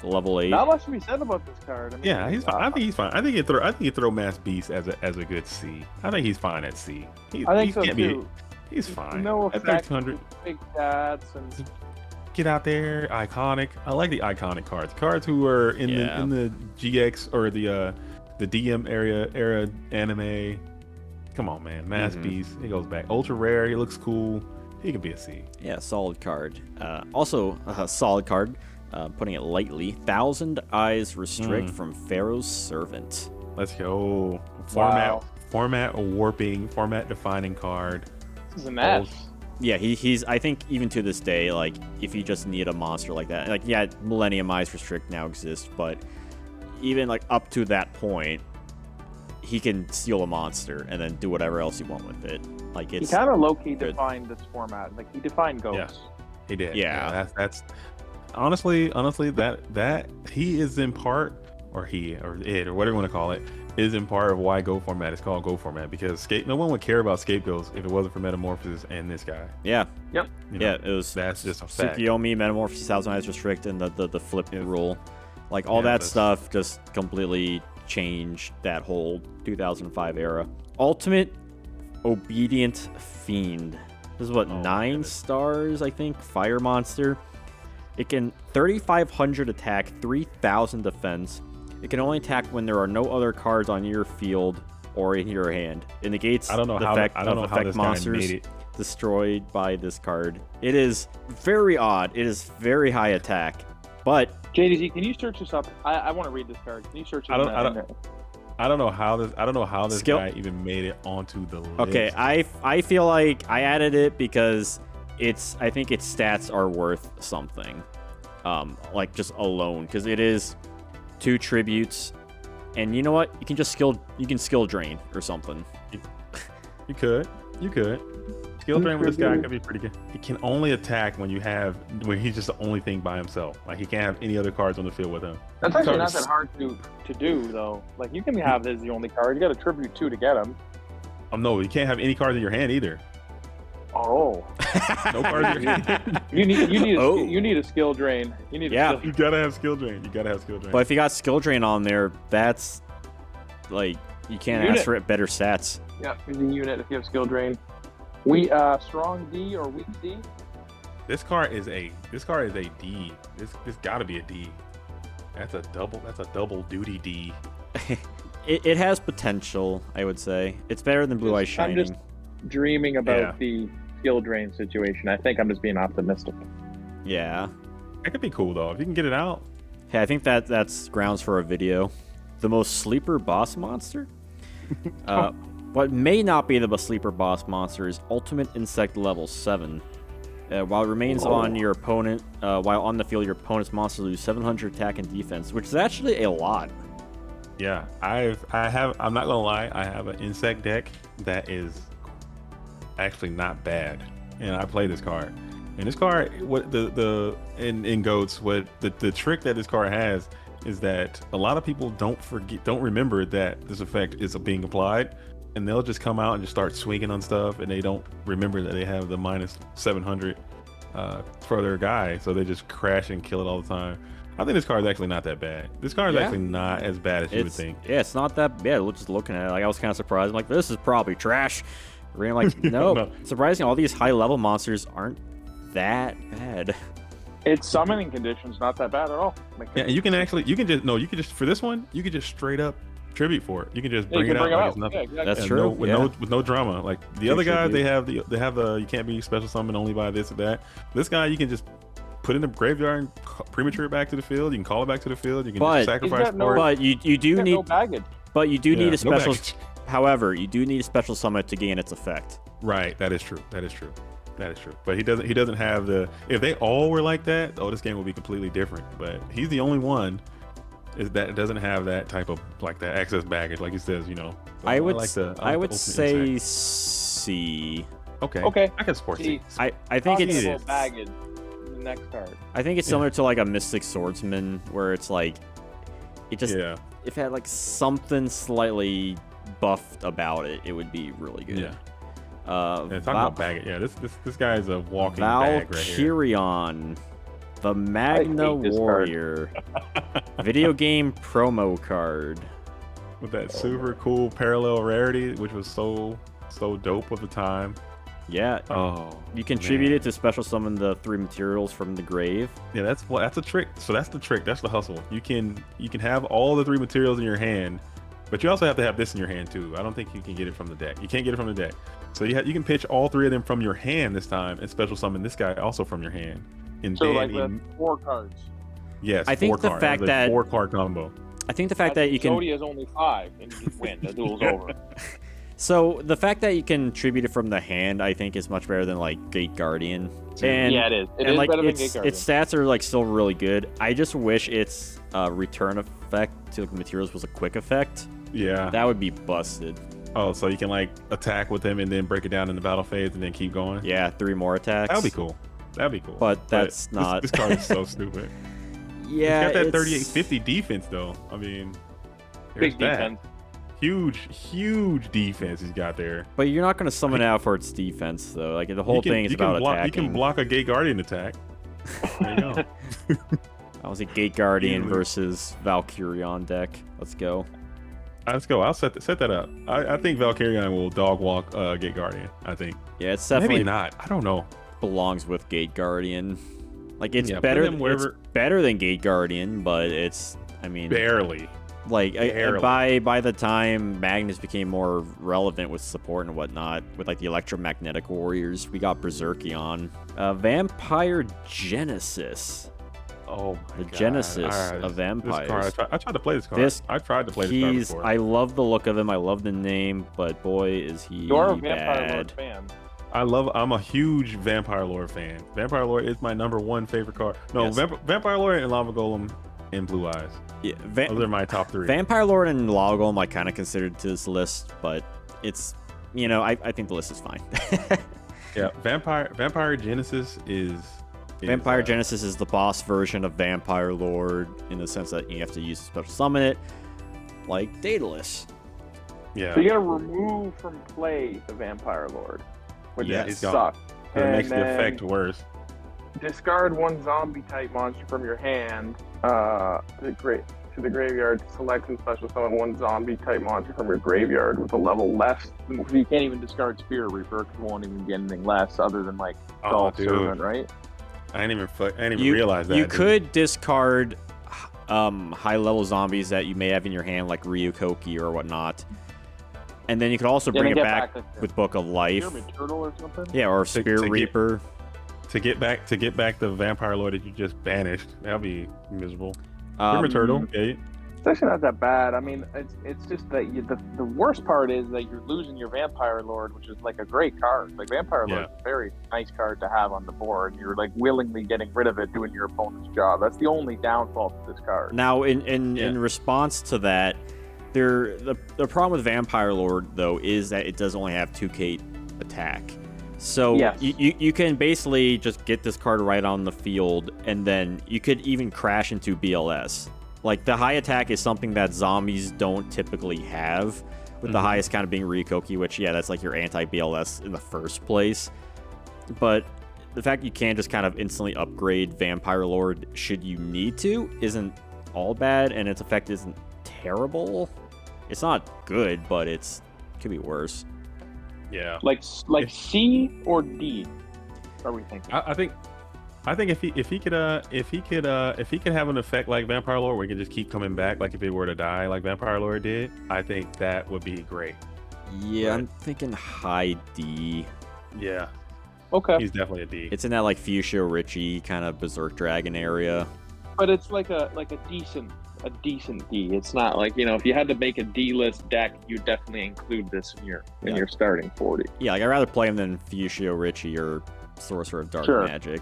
level 8. Not much to be said about this card. I mean, yeah, he's fine. I think he's fine. I think you throw Masked Beast as a good C. I think he's fine at C. I think so too. He's fine. No at effect, 3,200. big stats and get out there. Iconic. I like the iconic cards. Cards who are in the GX or the DM era anime. Come on, man. Masked Beast. He goes back. Ultra rare. He looks cool. He could be a C. Yeah, solid card. Also, a solid card, putting it lightly, Thousand Eyes Restrict from Pharaoh's Servant. Let's go. Wow. Format warping, format defining card. This is an F. Yeah, he's. I think even to this day, like if you just need a monster like that, like yeah, Millennium Eyes Restrict now exists, but even like up to that point, he can steal a monster and then do whatever else you want with it. Like it's. He kind of low-key defined this format. Like he defined goats. Yeah, he did. Yeah. That's honestly that he is in part, or he or it or whatever you want to call it, is in part of why Go Format is called Go Format, because no one would care about scapegoats if it wasn't for Metamorphosis and this guy. Yeah. Yep. You know, Yeah, it was. That's just a fact. Tsukiyomi, Metamorphosis, Thousand Eyes Restrict, and the flip rule. Like all Yeah, that stuff just completely changed that whole 2005 era. Ultimate Obedient Fiend. This is what, 9 stars, I think. Fire monster. It can 3,500 attack, 3,000 defense. It can only attack when there are no other cards on your field or in your hand. It negates I don't know the how effect I don't know of how effect this guy monsters made it. destroyed by this card. It is very odd. It is very high attack, but JDZ, can you search this up? I want to read this card. Can you search it? I don't know how this Skill- guy even made it onto the list. okay, I feel like I added it because I think its stats are worth something. Like just alone, because it is 2 tributes, and you know what? You can skill drain or something. You could. Skill drain with this guy could be pretty good. He can only attack when he's just the only thing by himself. Like he can't have any other cards on the field with him. That's actually not that hard to do, though. Like you can have this as the only card. You got to tribute 2 to get him. No, you can't have any cards in your hand either. Oh. No cards in your hand. You need a skill drain. You need a skill. You gotta have skill drain. But if you got skill drain on there, that's like you can't ask for better stats. Yeah, he's a unit if you have skill drain. Strong D or weak D? This card is a D. This gotta be a D. That's a double duty D. It has potential, I would say. It's better than Blue Eye Shining. I'm just dreaming about the skill drain situation. I think I'm just being optimistic. Yeah. That could be cool though if you can get it out. Hey, I think that's grounds for a video. The most sleeper boss monster? What may not be the most sleeper boss monster is Ultimate Insect level 7. While it remains on your opponent, while on the field, your opponent's monsters lose 700 attack and defense, which is actually a lot. Yeah, I'm not gonna lie, I have an insect deck that is actually not bad, and I play this card. And this card, what in goats, what the trick that this card has is that a lot of people don't remember that this effect is being applied, and they'll just come out and just start swinging on stuff, and they don't remember that they have the minus 700 for their guy, so they just crash and kill it all the time. I think this card is actually not that bad. This card is actually not as bad as you would think. Yeah, it's not that bad. Just looking at it, like I was kind of surprised. I'm like, this is probably trash. We're like, no. Surprising, all these high level monsters aren't that bad. It's summoning conditions, not that bad at all. Yeah, and you can just for this one, you can just straight up tribute for it. You can just bring it out like it's nothing. Yeah, exactly. That's true. With no drama. Like the other guys, they have the you can't be special summoned only by this or that. This guy, you can just put in the graveyard and premature it back to the field. You can call it back to the field. You can just sacrifice for it. But you do need no baggage. But you do need a special. Baggage. However, you do need a special summon to gain its effect. Right. That is true. But he doesn't have the. If they all were like that, this game would be completely different. But he's the only one that doesn't have that type of that excess baggage, like he says. So I would say insect. C. Okay. I can support C. I think it's baggage. The next card. I think it's similar to like a Mystic Swordsman, where it's like it just if it had something slightly buffed about it, it would be really good. Yeah. Talking about baggage. Yeah, this guy is a walking bag right here. Valkyrion, the Magna Warrior, video game promo card with that super cool parallel rarity, which was so dope at the time. Yeah. You contribute it to special summon the 3 materials from the grave. Yeah, that's a trick. So that's the trick. That's the hustle. You can have all the 3 materials in your hand, But you also have to have this in your hand too. I don't think you can get it from the deck. You can't get it from the deck. So you can pitch all 3 of them from your hand this time, and special summon this guy also from your hand. And So then like with 4 cards. yes, I think 4 the cards. fact It's a that 4-card combo. I think the fact that you can. Sodia is only 5, and you just win. The duel's over. So the fact that you can tribute it from the hand, I think, is much better than like Gate Guardian. And Yeah, it is. It and is like better than its Gate Guardian. its stats are like still really good. I just wish its return effect to like, materials was a quick effect. Yeah. That would be busted. Oh, so you can like attack with them and then break it down in the battle phase and then keep going. Yeah, 3 more attacks. That'd be cool. That'd be cool. But that's not. This card is so stupid. Yeah, He's got that it's- 38-50 defense though. I mean, Big there's that. defense. Huge defense he's got there. But you're not going to summon it out for its defense, though. Like the whole thing is about block, attacking. You can block a Gate Guardian attack. There you go. That was a Gate Guardian Easily. versus Valkyrion deck. Let's go. Let's go. I'll set that up. I think Valkyrion will dog walk Gate Guardian. I think. Yeah, it's definitely Maybe not. I don't know. belongs with Gate Guardian. Like it's Yeah, put better. them It's wherever- better than Gate Guardian, but it's. I mean, Barely. like barely. by the time Magnus became more relevant with support and whatnot, with like the electromagnetic warriors, we got Berserkion, Vampire Genesis. Oh my The God. Genesis Alright, of this vampires. card, I tried to play this card. I tried to play this card before. I love the look of him. I love the name, but boy, is he You're a Vampire Lord bad. fan. I'm a huge Vampire Lord fan. Vampire Lord is my #1 favorite card. No, Yes. Vampire Lord and Lava Golem and Blue Eyes. Yeah, Those are my top 3. Vampire Lord and Logolem I kind of considered to this list, but it's, I think the list is fine. Yeah, Vampire Genesis is Vampire Genesis is the boss version of Vampire Lord in the sense that you have to use a special summon it, like Daedalus. Yeah, So you gotta remove from play the Vampire Lord, which Yeah, he's gone. sucks. that makes the then effect worse. Discard 1 zombie type monster from your hand to the graveyard. Select and special summon 1 zombie type monster from your graveyard with a level less. You can't even discard Spirit Reaper because you won't even get anything less other than like Oh, Golf dude. Servant, right? I didn't even realize that. You dude. could discard high level zombies that you may have in your hand, like Ryukoki or whatnot. And then you could also Yeah, bring it get back like with Book of Life. Pyramid Turtle or something. Yeah, or Spirit get- Reaper. to get back the Vampire Lord that you just banished. That'd be miserable. Um, Pyramid Turtle. Okay. It's actually not that bad. I mean, it's just that the worst part is that you're losing your Vampire Lord, which is like a great card. Like Vampire Lord is a very nice card to have on the board. You're like willingly getting rid of it, doing your opponent's job. That's the only downfall to this card. Now, in response to that, the problem with Vampire Lord though is that it does only have 2K attack. So Yes. you can basically just get this card right on the field, and then you could even crash into BLS. Like the high attack is something that zombies don't typically have, with the highest kind of being Ryukoki, which that's like your anti-BLS in the first place. But the fact you can just kind of instantly upgrade Vampire Lord should you need to isn't all bad, and its effect isn't terrible. It's not good, but it could be worse. Yeah. Like C or D, are we thinking? I think if he could have an effect like Vampire Lord where he could just keep coming back, like if he were to die like Vampire Lord did, I think that would be great. Yeah, Right. I'm thinking high D. Yeah. Okay, He's definitely a D. It's in that like Fuchsia Richie kind of Berserk Dragon area. but it's like a decent D. It's not like, if you had to make a D list deck, you definitely include this in your starting 40. Yeah, like I'd rather play him than Fuchsia Richie or Sorcerer of Dark Sure. Magic.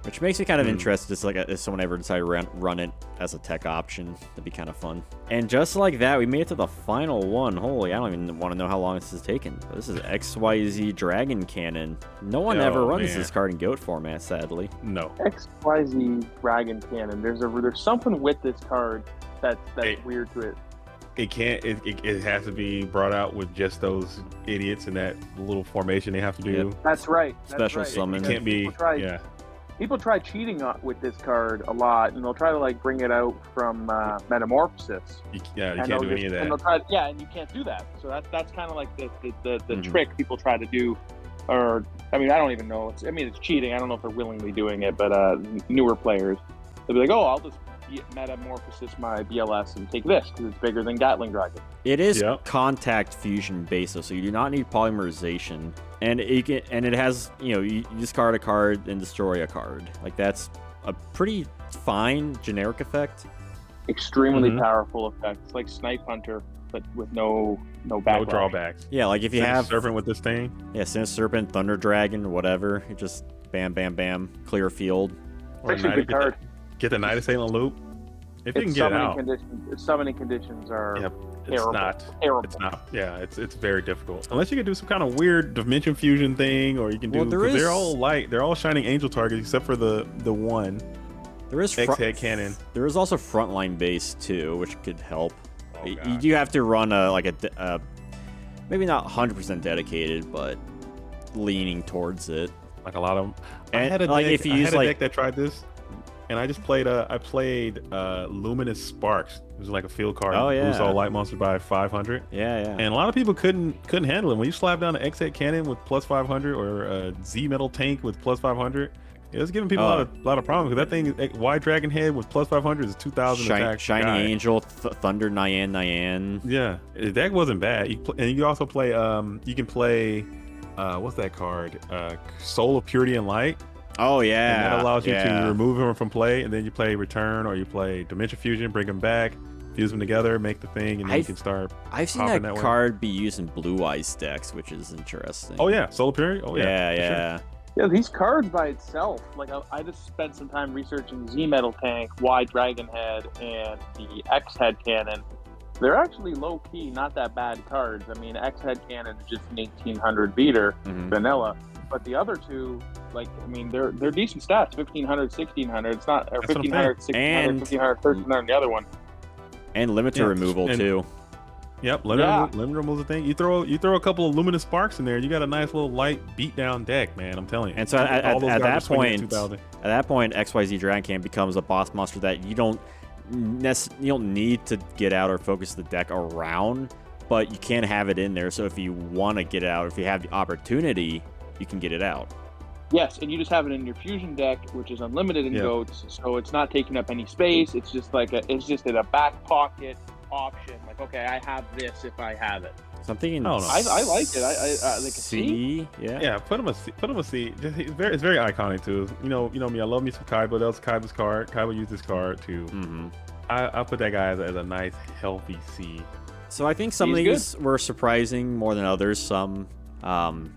Which makes me kind of interested, just like if someone ever decided to run it as a tech option. That'd be kind of fun. And just like that, we made it to the final one. Holy, I don't even want to know how long this has taken. But this is XYZ Dragon Cannon. No one ever Oh, runs man. this card in GOAT format, sadly. No. XYZ Dragon Cannon. There's something with this card that's weird to it. It can't. It has to be brought out with just those idiots and that little formation they have to do. That's right. Special summon. It can't be. Yeah. People try cheating with this card a lot, and they'll try to like bring it out from Metamorphosis. You And can't they'll do any of And they'll that. try, and you can't do that. So that's kind of like the trick people try to do. Or I mean, I don't even know. It's cheating. I don't know if they're willingly doing it, but newer players, they'll be like, "Oh, I'll just metamorphosis my BLS and take this because it's bigger than Gatling Dragon. It is contact fusion based, so you do not need polymerization, and it has, you discard a card and destroy a card. Like, that's a pretty fine generic effect. Extremely powerful effect. It's like Snipe Hunter, but with no drawbacks. Yeah, like if you have Serpent with this thing. Yeah, Sinister Serpent, Thunder Dragon, whatever. It just bam, bam, bam, clear field. It's actually a good card. Get the Night Assailant loop. If you can get it out. Summoning conditions are terrible. It's not. Yeah, it's very difficult. Unless you can do some kind of weird dimension fusion thing, or you can do. They're all light. They're all shining angel targets except for the one. There is X-head cannon. Oh, There is also frontline base too, which could help. You do have to run a maybe not 100% dedicated, but leaning towards it. Like a lot of them. And I had a like deck, if you I use had a deck that tried this, and I just played. I played Luminous Sparks. It was like a field card. Oh yeah. Boost all light monsters by 500. Yeah, yeah. And a lot of people couldn't handle it. When you slap down an X-head cannon with plus 500 or a Z metal tank with plus 500. It was giving people a lot of problems because that thing, Wide Dragon Head with plus 500 is 2,000 attack. Shiny Angel, Thunder, Nyan. Yeah, the deck wasn't bad. And you can also play, you can play, what's that card? Soul of Purity and Light. Oh, yeah. And that allows you to remove him from play, and then you play Return, or you play Dimension Fusion, bring him back, fuse them together, make the thing, and then you can start. I've seen that card be used in Blue Eyes decks, which is interesting. Oh, yeah. Soul of Purity? Oh, yeah. Yeah. Sure. Yeah, these cards by itself, like I just spent some time researching Z Metal Tank, Wide Dragon Head, and the X Head Cannon. They're actually low key, not that bad cards. I mean, X Head Cannon is just an 1800 beater, vanilla, but the other two, like, I mean, they're decent stats. 1500, 1600. It's not, or 1500, 1600, 1500, 1300. And the other one. And limiter removal too. Yep, limit removes the thing. You throw a couple of Luminous Sparks in there, you got a nice little light beatdown deck, man. I'm telling you. And so at that point, XYZ Dragon Can becomes a boss monster that you don't need to get out or focus the deck around, but you can have it in there. So if you want to get it out, if you have the opportunity, you can get it out. Yes, and you just have it in your fusion deck, which is unlimited in goats, so it's not taking up any space. It's just like it's just in a back pocket option. Like, okay, I have this if I have it. So I'm thinking, I like it. I like a C. Yeah. Put him a C. It's very iconic too. You know me. I love me some Kaiba. That was Kaiba's card. Kaiba used this card too. I put that guy as a nice healthy C. So I think some of these were surprising more than others. Some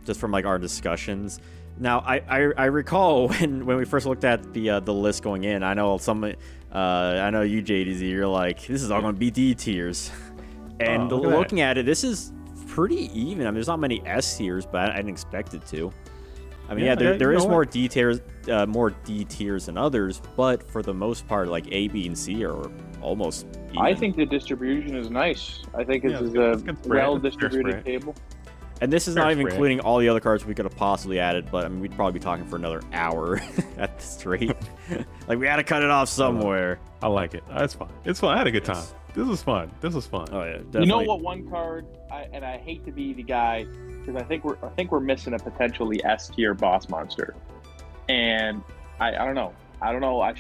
just from like our discussions. Now I recall when we first looked at the list going in. I know I know you, JDZ, you're like, this is all going to be D tiers. And looking at it, this is pretty even. I mean, there's not many S tiers, but I didn't expect it to. I mean, there is more D tiers than others, but for the most part, like A, B, and C are almost even. I think the distribution is nice. I think this is a well-distributed table. And this is not even including all the other cards we could have possibly added, but I mean, we'd probably be talking for another hour at this rate. Like, we had to cut it off somewhere. I like it. It's fun. It's fun. I had a good time. This was fun. Oh yeah, definitely. You know what? One card, and I hate to be the guy because I think we're missing a potentially S tier boss monster, and I don't know.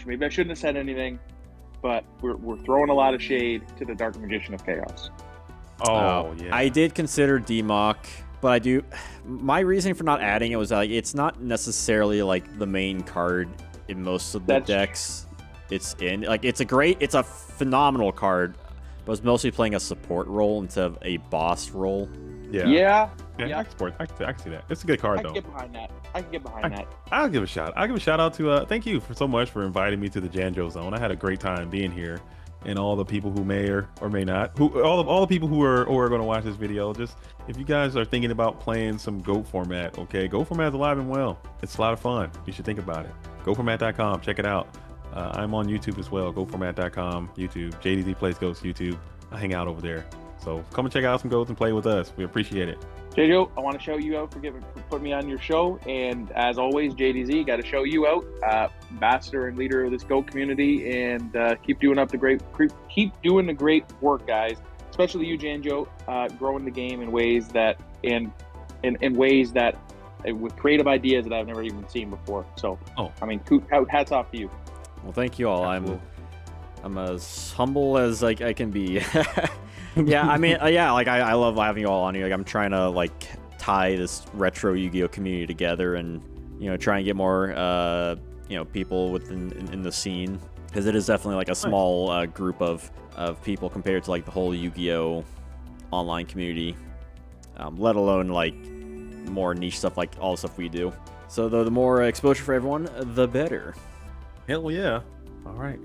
Maybe I shouldn't have said anything, but we're throwing a lot of shade to the Dark Magician of Chaos. Oh yeah. I did consider D-Mock. But my reasoning for not adding it was like it's not necessarily like the main card in most of the decks it's in. Like it's a phenomenal card, but it's mostly playing a support role instead of a boss role. Yeah. I can see that. It's a good card though. I can get behind that. I'll give a shout. I'll give a shout out to thank you so much for inviting me to the Janjo Zone. I had a great time being here. And all the people who may or may not, all the people who are going to watch this video, just if you guys are thinking about playing some Goat Format, okay, Goat Format is alive and well. It's a lot of fun. You should think about it. GoatFormat.com, check it out. I'm on YouTube as well. GoatFormat.com, YouTube. JDZ Plays Goats, YouTube. I hang out over there. So come and check out some goats and play with us. We appreciate it. Yugioh, I want to show you out for putting me on your show, and as always, JDZ, got to show you out, ambassador and leader of this goat community, and keep doing the great work, guys. Especially you, Janjo, growing the game in ways that with creative ideas that I've never even seen before. So, I mean, hats off to you. Well, thank you all. I'm as humble as I can be. Yeah, I mean, yeah, like I love having you all on here. Like I'm trying to like tie this retro Yu-Gi-Oh community together, and try and get more people in the scene, because it is definitely like a small group of people compared to like the whole Yu-Gi-Oh online community, let alone like more niche stuff like all the stuff we do. So the more exposure for everyone, the better. Hell yeah! All right.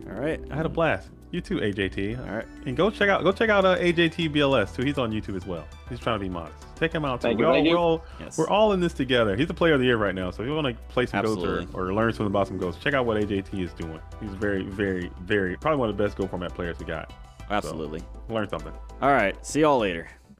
I had a blast. You too, AJT. All right, and go check out AJTBLS too. He's on YouTube as well. He's trying to be modest. Check him out too. Thank you. We're all in this together. He's the player of the year right now. So if you want to play some Absolutely. goats or learn something about some goats, check out what AJT is doing. He's very, very, very probably one of the best Goat Format players we got. absolutely. So, learn something. All right, see y'all later.